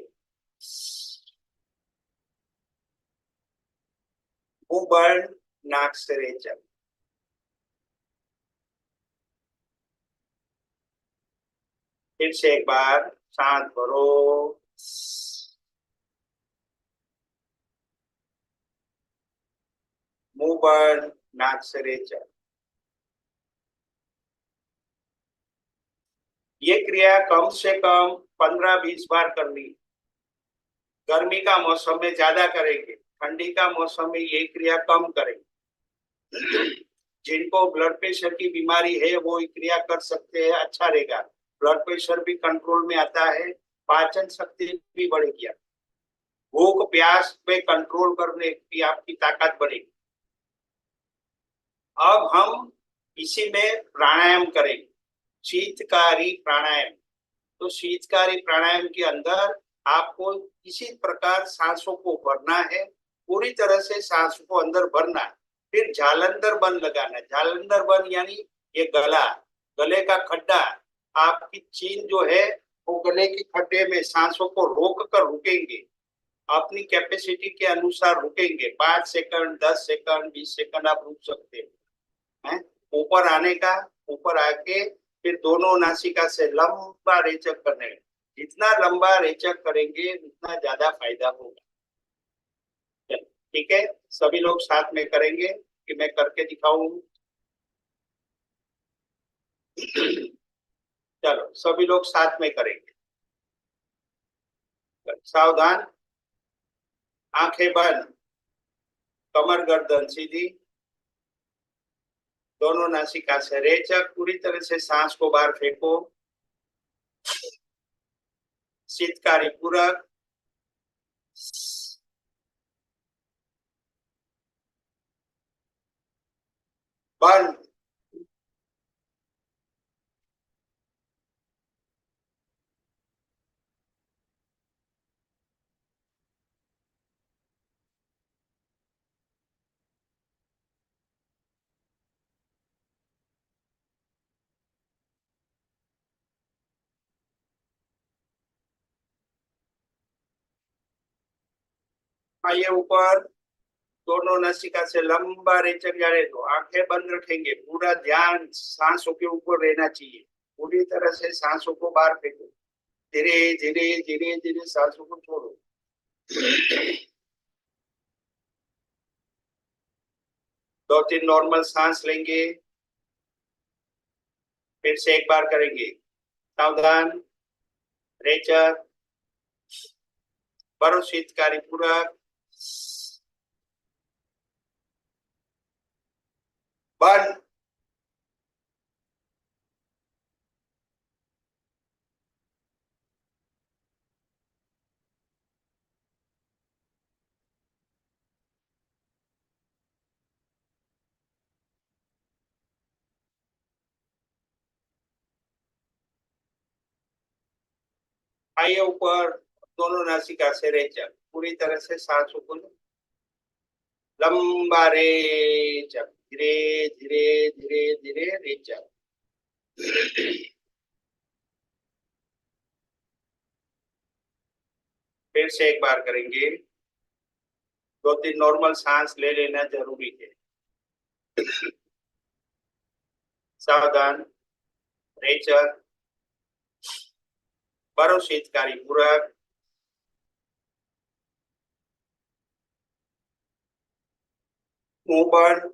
मुंह बंद, नाक से रेचक। फिर से एक बार सांस भरो, मुंह बंद, नाक से रेचक। ये क्रिया कम से कम 15-20 बार करनी। गर्मी का मौसम में ज्यादा करेंगे, ठंडी का मौसम में ये क्रिया कम करेंगे। जिनको ब्लड प्रेशर की बीमारी है वो ये क्रिया कर सकते हैं, अच्छा रहेगा। ब्लड प्रेशर भी कंट्रोल में आता है, पाचन शक्ति भी बढ़ेगी, भूख प्यास पे कंट्रोल करने की आपकी ताकत बढ़ेगी। अब हम इसी में प्राणायाम करेंगे। शीतकारी प्राणायाम। तो शीतकारी प्राणायाम के अंदर आपको किसी प्रकार सांसों को भरना है, पूरी तरह से सांस को अंदर भरना है। फिर जालंधर बन लगाना है। जालंधर बन यानी ये गला, गले का खड्डा, आपकी चीन जो है वो गले के खड्डे में सांसों को रोक कर रुकेंगे। अपनी कैपेसिटी के अनुसार रुकेंगे। 5 सेकंड, 10 सेकंड, 20 सेकंड आप रुक सकते हैं। ऊपर आने का, ऊपर आके फिर दोनों नासिका से लंबा रेचक करने का। जितना लंबा रेचक करेंगे उतना ज्यादा फायदा होगा। ठीक है, सभी लोग साथ में करेंगे कि मैं करके दिखाऊं? चलो सभी लोग साथ में करेंगे। सावधान, आंखें बंद, कमर गर्दन सीधी, दोनों नासिका से रेचक, पूरी तरह से सांस को बाहर फेंको। शीतकारी पूरक, बंद। आइए ऊपर, दोनों नासिका से लंबा रेचक जाने दो। आंखें बंद रखेंगे, पूरा ध्यान सांसों के ऊपर रहना चाहिए। पूरी तरह से सांसों को बाहर फेंको। धीरे धीरे धीरे धीरे सांसों को छोड़ो। 2-3 नॉर्मल सांस लेंगे, फिर से एक बार करेंगे। सावधान, रेचक, बरो शीतकारी पूरक, बंद। आइए ऊपर, दोनों नासिका से रेचक, पूरी तरह से सांसों को लंबा रेचक, धीरे धीरे धीरे धीरे रेचक। फिर से एक बार करेंगे। 2-3 नॉर्मल सांस ले लेना जरूरी है। सावधान, रेचक, बरो शीतकारी पूरक, मुंह बंद।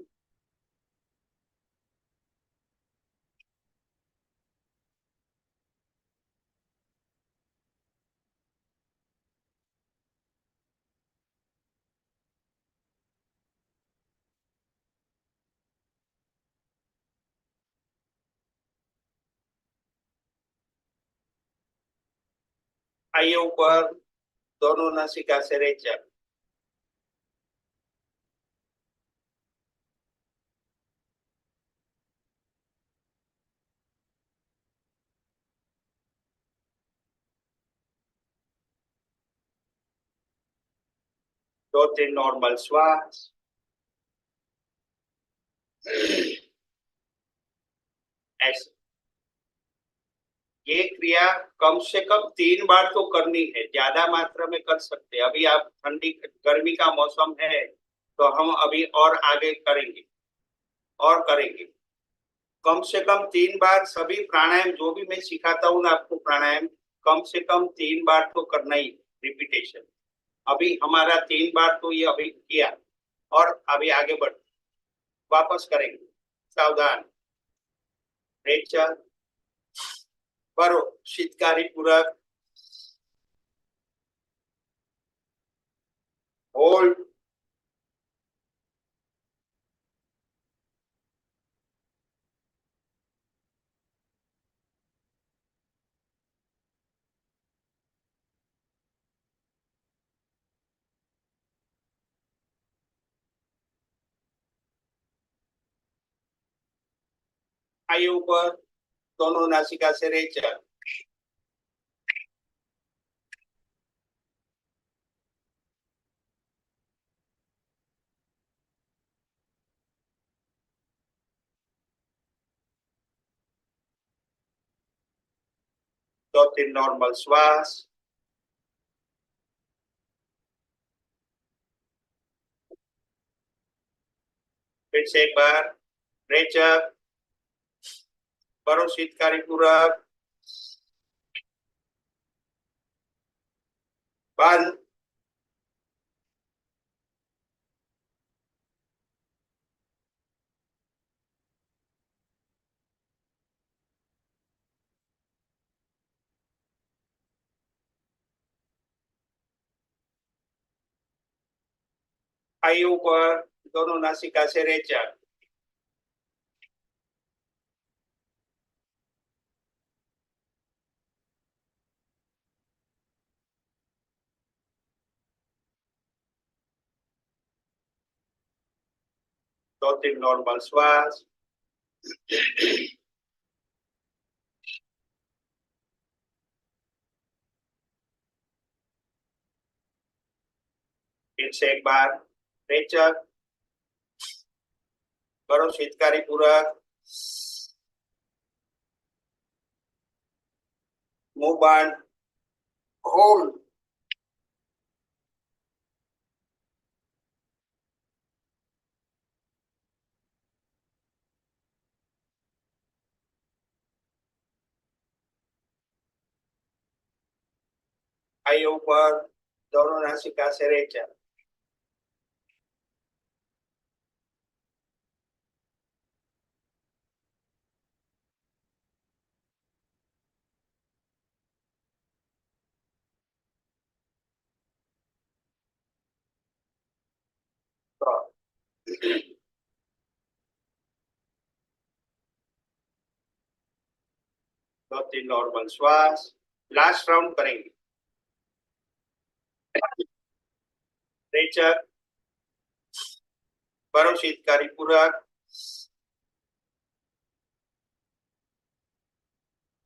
आइए ऊपर, दोनों नासिका से रेचक, 2-3 नॉर्मल श्वास। ऐसे ये क्रिया कम से कम 3 बार तो करनी है, ज्यादा मात्रा में कर सकते हैं। अभी आप ठंडी गर्मी का मौसम है तो हम अभी और आगे करेंगे और करेंगे। कम से कम 3 बार सभी प्राणायाम जो भी मैं सिखाता हूँ ना आपको, प्राणायाम कम से कम 3 बार तो करना ही, रिपीटेशन। अभी हमारा 3 बार तो ये अभी किया और अभी आगे बढ़ वापस करेंगे। सावधान, रेचक, बरो शीतकारी पूरक, होल्ड। आइए ऊपर, दोनों नासिका से रेचक। दो तीन नॉर्मल श्वास। फिर से एक बार रेचक, परोशीतकारी पूर्वक बंद। आई ऊपर, दोनों नासिका से रेचक। दो तीन नॉर्मल श्वास। फिर से एक बार रेचक, परोशीतकारी पूर्वक मुंह बंद, होल्ड। आई ऊपर, दोनों नासिका से रेचक। दो तीन नॉर्मल श्वास। लास्ट राउंड करेंगे। रेचक, परोशीतकारी पूर्वक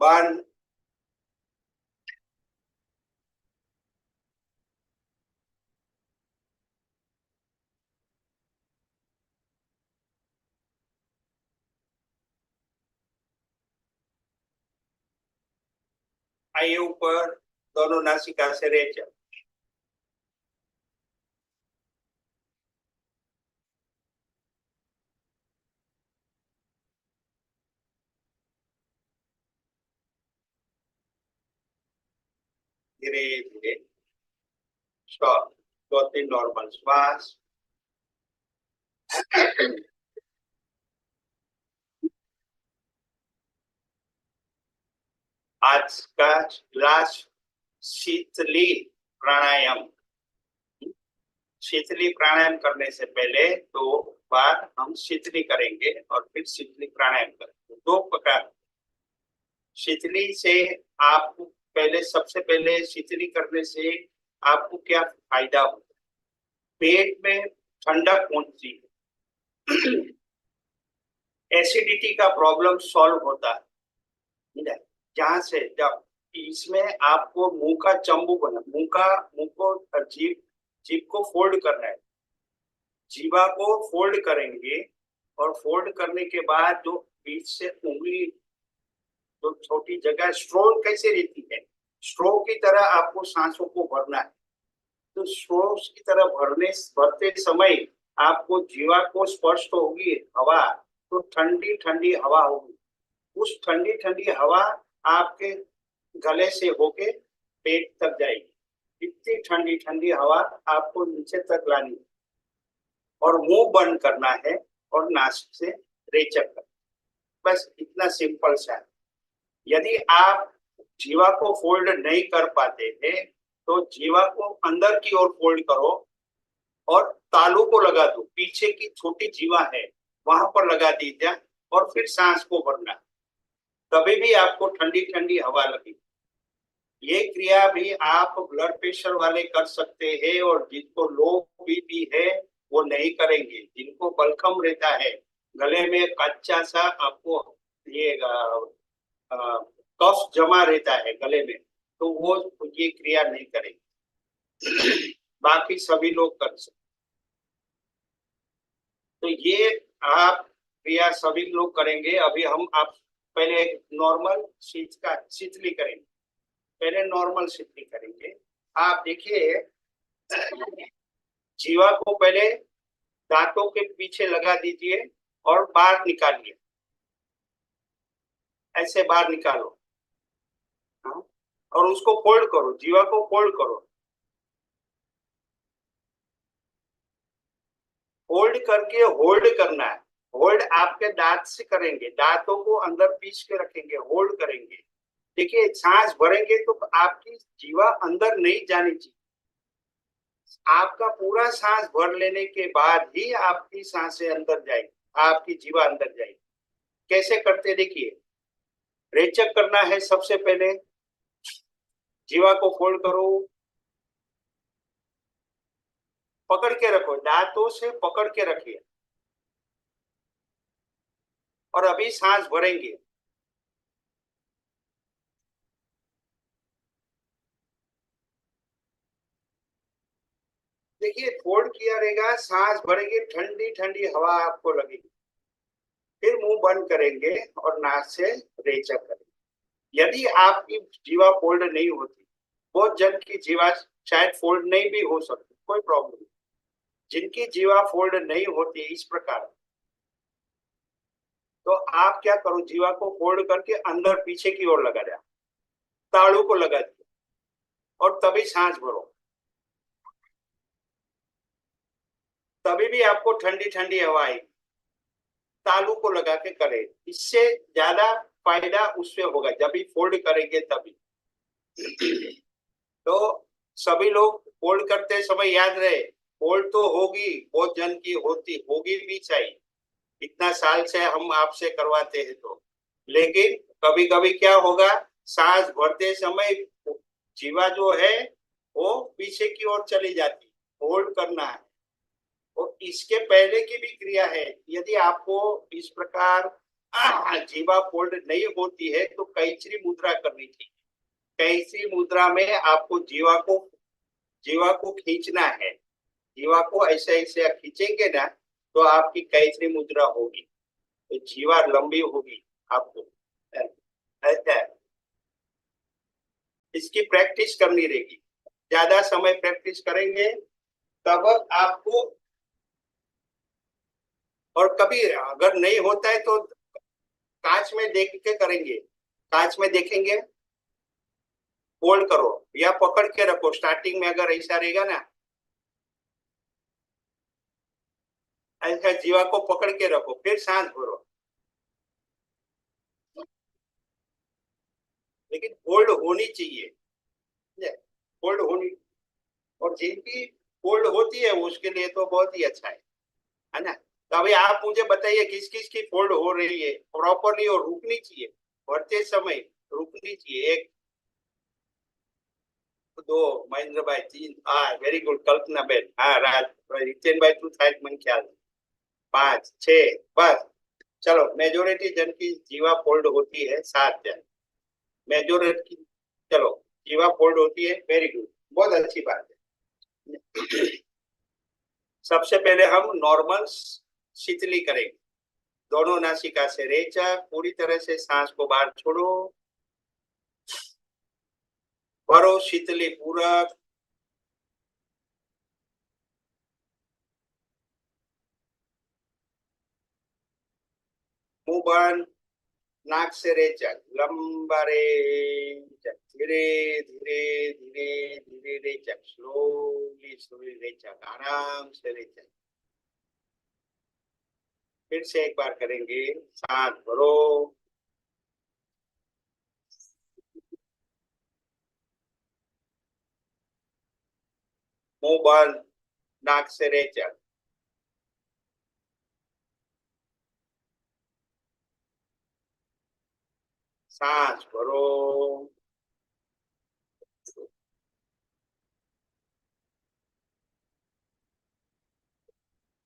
बंद। आई ऊपर, दोनों नासिका से रेचक। धीरे धीरे स्टॉप। दो तीन नॉर्मल श्वास। आज का लास्ट शीतली प्राणायाम। शीतली प्राणायाम करने से पहले दो बार हम शीतली करेंगे और फिर शीतली प्राणायाम करेंगे। दो प्रकार शीतली से आपको पहले, सबसे पहले शीतली करने से आपको क्या फायदा होता है? पेट में ठंडक पहुंचती है, एसिडिटी का प्रॉब्लम सॉल्व होता है। जहां से जब इसमें आपको मुंह का चंबू बना, मुंह को जीभ जीभ को फोल्ड करना है। जीवा को फोल्ड करेंगे और फोल्ड करने के बाद जो बीच से उंगली, जो छोटी जगह स्ट्रो कैसे रहती है, स्ट्रो की तरह आपको सांसों को भरना है। तो स्ट्रो की तरह भरते समय आपको जीवा को स्पर्श तो होगी हवा, तो ठंडी ठंडी हवा होगी। उस ठंडी ठंडी हवा आपके गले से होके पेट तक जाएगी। इतनी ठंडी ठंडी हवा आपको नीचे तक लानी है और मुंह बंद करना है और नाक से रेचक करना। बस इतना सिंपल सा है। यदि आप जीवा को फोल्ड नहीं कर पाते हैं तो जीवा को अंदर की ओर फोल्ड करो और तालू को लगा दो। पीछे की छोटी जीवा है वहां पर लगा दीजिए और फिर सांस को भरना। तभी भी आपको ठंडी ठंडी हवा लगेगी। ये क्रिया भी आप ब्लड प्रेशर वाले कर सकते हैं और जिनको लो बीपी है वो नहीं करेंगे। जिनको बलगम रहता है, गले में कच्चा सा आपको ये कफ जमा रहता है गले में, तो वो ये क्रिया नहीं करेंगे। बाकी सभी लोग कर सकते। तो ये आप क्रिया सभी लोग करेंगे। अभी हम आप पहले एक नॉर्मल शीतली करेंगे। पहले नॉर्मल शीतली करेंगे। आप देखिए, जीवा को पहले दांतों के पीछे लगा दीजिए और बाहर निकालिए। ऐसे बाहर निकालो। हाँ? और उसको फोल्ड करो, जीवा को फोल्ड करो। फोल्ड करके होल्ड करना है। होल्ड आपके दांत से करेंगे, दांतों को अंदर पीस के रखेंगे, होल्ड करेंगे। देखिए, सांस भरेंगे तो आपकी जीवा अंदर नहीं जानी चाहिए। आपका पूरा सांस भर लेने के बाद ही आपकी सांसें अंदर जाएगी, आपकी जीवा अंदर जाएगी। कैसे करते देखिए। रेचक करना है। सबसे पहले जीवा को फोल्ड करो, पकड़ के रखो, दांतों से पकड़ के रखिए और अभी सांस भरेंगे। देखिए, फोल्ड किया रहेगा, सांस भरेंगे, ठंडी ठंडी हवा आपको लगेगी। फिर मुंह बंद करेंगे और नाक से रेचक करेंगे। यदि आपकी जीवा फोल्ड नहीं होती, बहुत जन की जीवा शायद फोल्ड नहीं भी हो सकती, कोई प्रॉब्लम नहीं। जिनकी जीवा फोल्ड नहीं होती इस प्रकार, तो आप क्या करो, जीवा को फोल्ड करके अंदर पीछे की ओर लगा दिया, तालू को लगा दिया और तभी सांस भरो। तभी भी आपको ठंडी ठंडी हवा आएगी। तालू को लगा के करें, इससे ज्यादा फायदा उससे होगा जब भी फोल्ड करेंगे तभी। तो सभी लोग फोल्ड करते समय याद रहे, फोल्ड तो होगी, बहुत जन की होती होगी भी चाहिए। इतना साल से हम आपसे करवाते हैं तो। लेकिन कभी कभी क्या होगा, सांस भरते समय जीवा जो है वो पीछे की ओर चली जाती। होल्ड करना है। और इसके पहले की भी क्रिया है। यदि आपको इस प्रकार जीवा फोल्ड नहीं होती है तो कैचरी मुद्रा करनी चाहिए। कैचरी मुद्रा में आपको जीवा को खींचना है। जीवा को ऐसे ऐसे खींचेंगे ना, तो आपकी कैचरी मुद्रा होगी, तो जीवा लंबी होगी आपको। ऐसा है। इसकी प्रैक्टिस करनी रहेगी। ज्यादा समय प्रैक्टिस करेंगे तब आपको। और कभी अगर नहीं होता है तो कांच में देख के करेंगे। कांच में देखेंगे, फोल्ड करो या पकड़ के रखो। स्टार्टिंग में अगर ऐसा रहेगा ना, ऐसा जीवा को पकड़ के रखो, फिर सांस भरो। लेकिन होल्ड होनी चाहिए, होल्ड होनी। और जिनकी होल्ड होती है उसके लिए तो बहुत ही अच्छा है ना। तो अभी आप मुझे बताइए किस किस की फोल्ड हो रही है प्रॉपरली और रुकनी चाहिए। भरते समय रुकनी चाहिए। एक, दो, महेंद्र भाई, तीन, हाँ वेरी गुड, कल्पना बेन, हाँ राज, रितेन भाई तू था मन ख्याल, पांच, छह, बस। चलो, मेजोरिटी जन की जीवा फोल्ड होती है, 7 जन मेजोरिटी। चलो, जीवा फोल्ड होती है, वेरी गुड, बहुत अच्छी बात है। सबसे पहले हम नॉर्मल शीतली करेंगे। दोनों नासिका से रेचक, पूरी तरह से सांस को बाहर छोड़ो, भरो शीतली पूरक। मुंह बंद, नाक से रेचक, लंबा रेचक, धीरे धीरे धीरे धीरे रेचक, स्लोली स्लोली रेचक, आराम से रेचक। फिर से एक बार करेंगे। सांस भरो, मुंह बंद, नाक से रेचक, सांस भरो,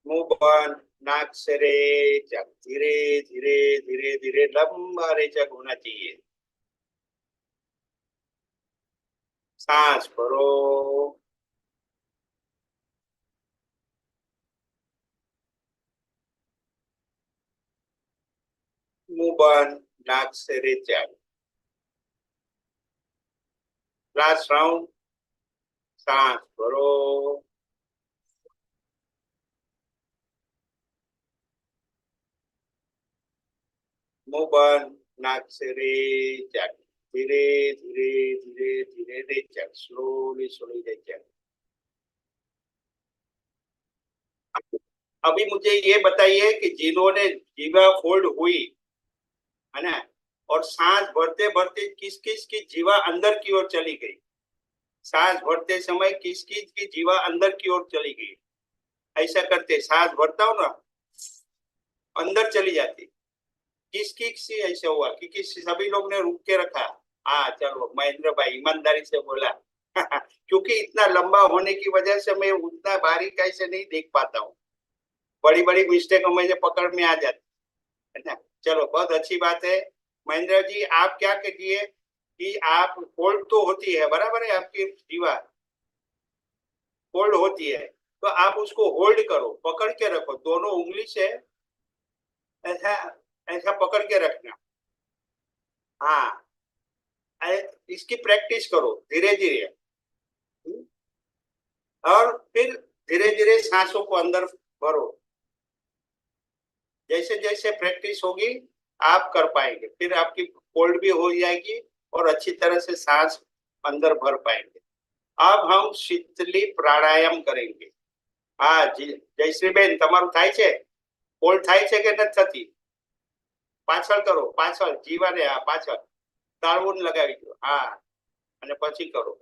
मुंह बंद, नाक से रेचक, धीरे धीरे धीरे धीरे लंबा रेचक होना चाहिए। सांस भरो, मुंह बंद, नाक से रेचा। Last round. सांस भरो, मुंह बंद, नाक से रेचा। धीरे धीरे धीरे धीरे रेचा, स्लोली स्लोली रेचा। अभी मुझे ये बताइए कि जिन्होंने जीवा फोल्ड हुई है ना, और सांस भरते भरते किस किस की जीवा अंदर की ओर चली गई। सांस भरते समय किस किस की जीवा अंदर की ओर चली गई। ऐसा करते, सांस भरता हो ना, अंदर चली जाती। किस किस से ऐसा हुआ कि सभी लोग ने रुक के रखा। हाँ चलो, महेंद्र भाई ईमानदारी से बोला। क्योंकि इतना लंबा होने की वजह से मैं उतना बारीकाई से नहीं देख पाता हूँ। बड़ी बड़ी मिस्टेक मुझे पकड़ में आ जाती है ना। चलो, बहुत अच्छी बात है। महेंद्र जी, आप क्या कीजिए कि आप फोल्ड तो होती है, बराबर है, आपकी जीवा होल्ड होती है, तो आप उसको होल्ड करो, पकड़ के रखो दोनों उंगली से। ऐसा ऐसा पकड़ के रखना। हाँ, इसकी प्रैक्टिस करो धीरे धीरे। और फिर धीरे धीरे सांसों को अंदर भरो। जैसे जैसे प्रैक्टिस होगी आप कर पाएंगे, फिर आपकी होल्ड भी हो जाएगी और अच्छी तरह से सांस अंदर भर पाएंगे। अब हम शीतली प्राणायाम करेंगे। हाँ जी, जयश्री बेन, તમારું થાય છે? હોલ્ડ થાય છે કે નથી થતી? પાછળ કરો, પાછળ જીવાને, આ પાછળ તાળવું लगाવી दो। हाँ, અને પછી करो।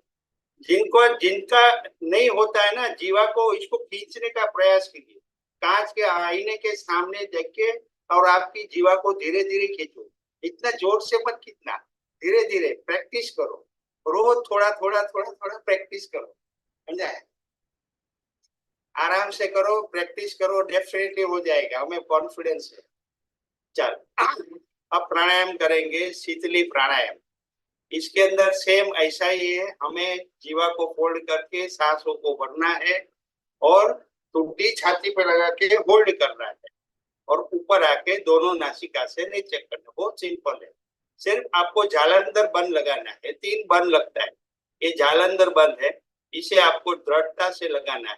जिनको जिनका नहीं होता है ना जीवा को, इसको खींचने का प्रयास कीजिए। कांच के आईने के सामने देख के और आपकी जीवा को धीरे धीरे खींचो। इतना जोर से मत खींचना, धीरे धीरे प्रैक्टिस करो। रोज थोड़ा थोड़ा थोड़ा थोड़ा प्रैक्टिस करो, समझा है? आराम से करो, प्रैक्टिस करो, डेफिनेटली हो जाएगा, हमें कॉन्फिडेंस है। चल, अब प्राणायाम करेंगे, शीतली प्राणायाम। इसके अंदर सेम ऐसा ही है, हमें जीवा को फोल्ड करके सांसों को भरना है और टुड्डी छाती पे लगा के होल्ड करना है और ऊपर आके दोनों नासिका से नीचे करना। बहुत सिंपल है। सिर्फ आपको जालंधर बंद लगाना है, 3 बंद लगता है, ये जालंधर बंद है, इसे आपको दृढ़ता से लगाना है,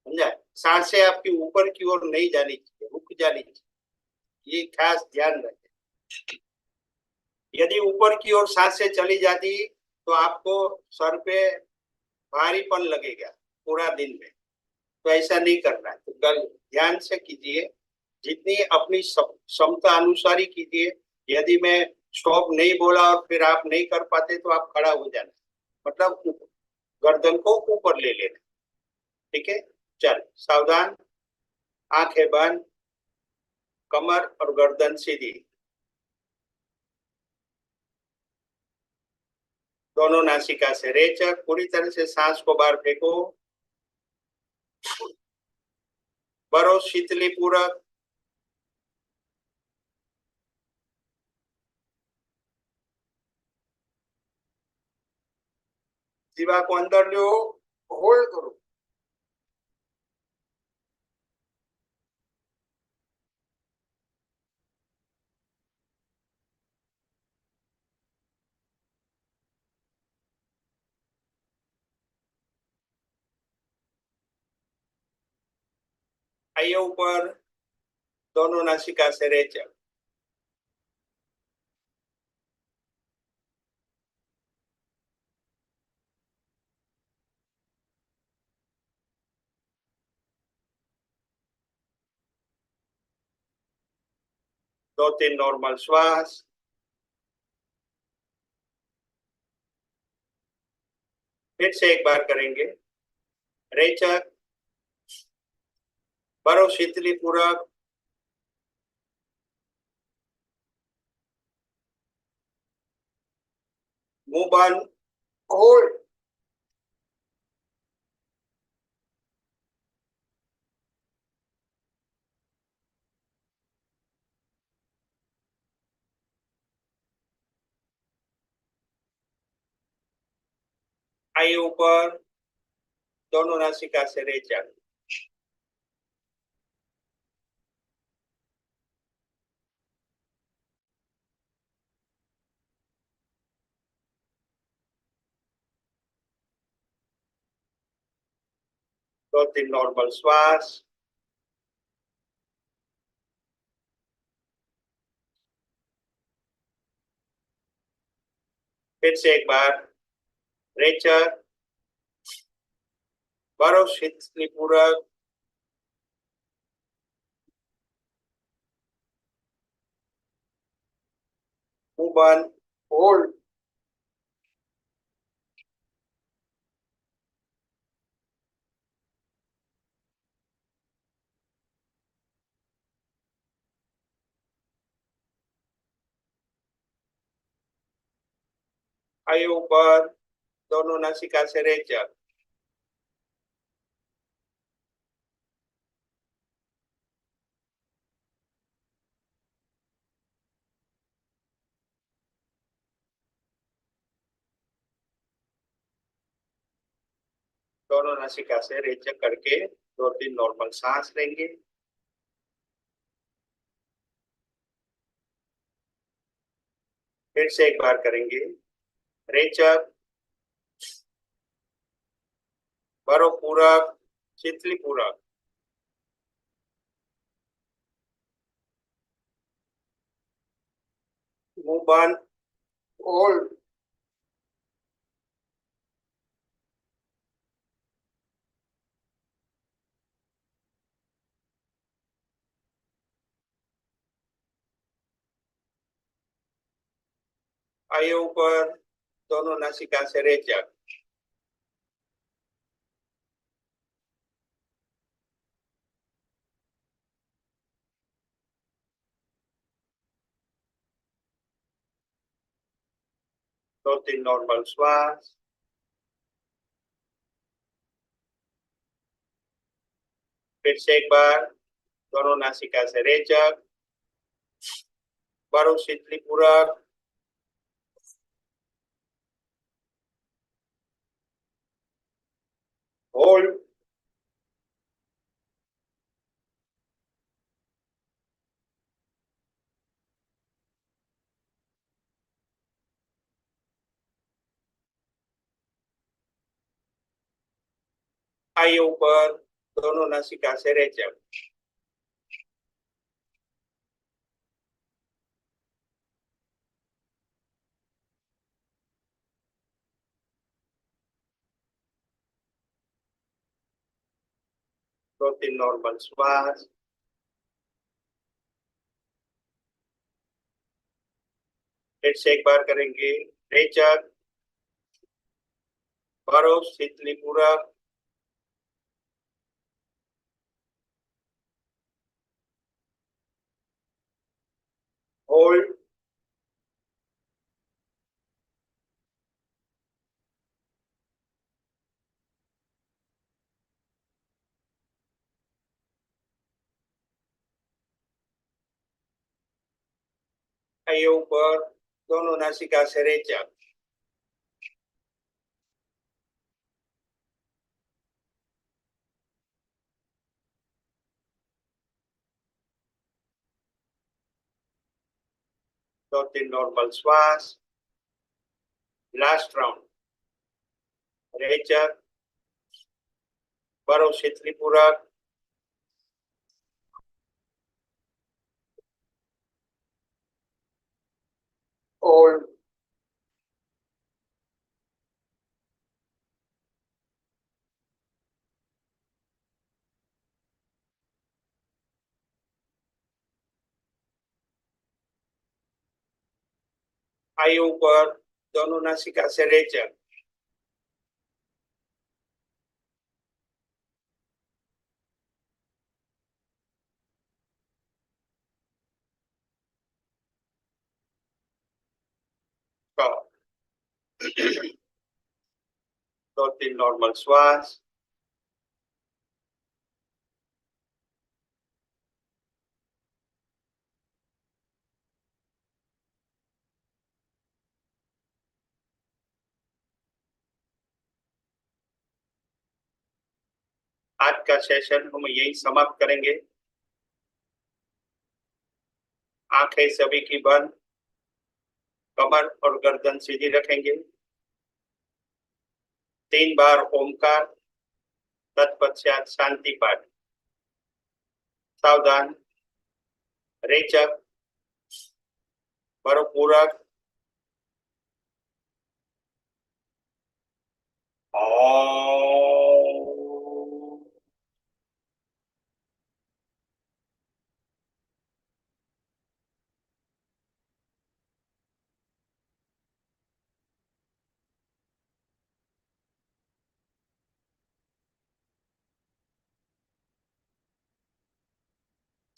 समझा? सांसें आपकी ऊपर की ओर नहीं जानी चाहिए, रुक जानी चाहिए, ये खास ध्यान रखें। यदि ऊपर की ओर सांसें चली जाती तो आपको सर पे भारीपन लगेगा पूरा दिन में। तो ऐसा नहीं करना है, तो कल ध्यान से कीजिए, जितनी अपनी क्षमता अनुसार ही कीजिए। यदि मैं स्टॉप नहीं बोला और फिर आप नहीं कर पाते तो आप खड़ा हो जाना, मतलब गर्दन को ऊपर ले लेना। ठीक है, चल सावधान, आंखें बंद, कमर और गर्दन सीधी, दोनों नासिका से रेचक, पूरी तरह से सांस को बाहर फेंको। भरो शीतली पूरक, जीवा को अंदर लो, होल्ड करो। आइए ऊपर, दोनों नासिका से रेचक। 2-3 नॉर्मल श्वास। फिर से एक बार करेंगे, रेचक, भरो शीतली पूरक, मुंह बंद, होल्ड। आइए ऊपर, दोनों नासिका से रेचक। 2-3 नॉर्मल श्वास। फिर से एक बार रेचक, भरो शीतली पूरक, मुंह बंद, होल्ड। आइए ऊपर, दोनों नासिका से रेचक। दोनों नासिका से रेचक करके 2-3 नॉर्मल सांस लेंगे। फिर से एक बार करेंगे रेचक, भरो पूरक, शीतली पूरक, मुंह बंद, होल्ड। आइए ऊपर, दोनों नासिका से रेचक। 2-3 नॉर्मल श्वास। फिर से एक बार, दोनों नासिका से रेचक, भरो शीतली पूरक, होल्ड। आइए ऊपर, दोनों नासिका से रेचक। 2-3 नॉर्मल श्वास। फिर से एक बार करेंगे रेचक, भरो शीतली पूरक, होल्ड। आइए ऊपर, दोनों नासिका से रेचक। 2-3 नॉर्मल श्वास। लास्ट राउंड रेचक, भरो शीतली पूरक, होल्ड। आइए ऊपर, दोनों नासिका से रेचक। 2-3 नॉर्मल श्वास। आज का सेशन हम यही समाप्त करेंगे। आंखें सभी की बंद, कमर और गर्दन सीधी रखेंगे। 3 बार ओमकार, तत्पश्चात शांति पाठ। सावधान, रेचक, भरपूरक। ओम।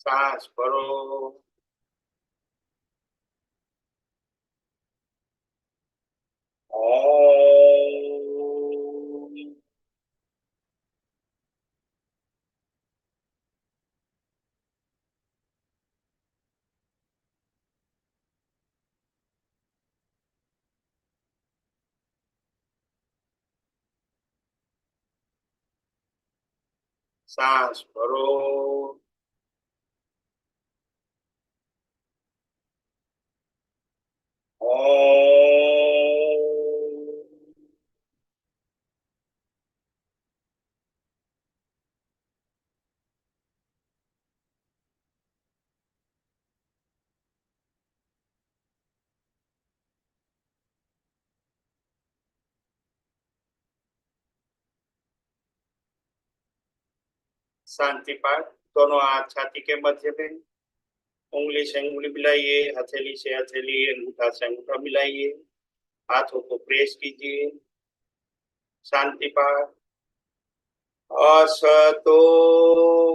सांस भरो। ओम। सांस भरो। ओम। शांति पाठ। दोनों हाथ छाती के मध्य में, उंगली से उंगली मिलाइए, हथेली से हथेली, अंगूठा से अंगूठा मिलाइए, हाथों को प्रेस कीजिए। शांति पाठ। असतो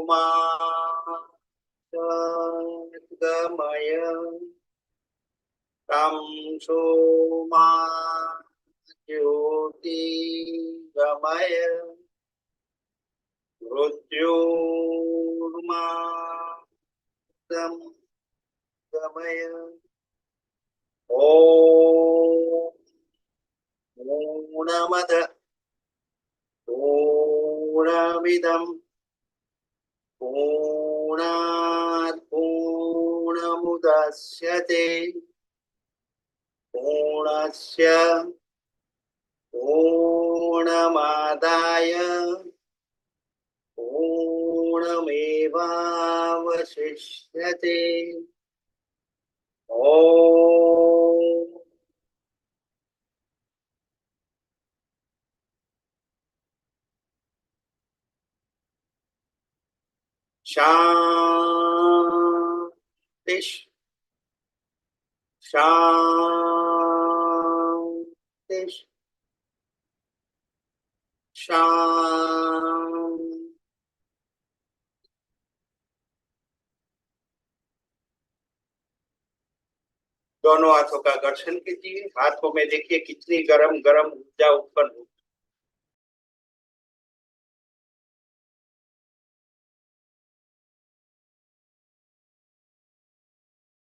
मा सद्गमय, तमसो मा ज्योतिर्गमय, मृत्योर्मा गमय। ओम। पूर्णमद पूर्णमिदं पूर्णात् पूर्णमुदच्यते, पूर्णस्य पूर्णमादाय पूर्णमेवावशिष्यते। ओम। शांति शांति शांति। दोनों हाथों का घर्षण कीजिए। हाथों में देखिए कितनी गरम गरम ऊर्जा उत्पन्न होती है।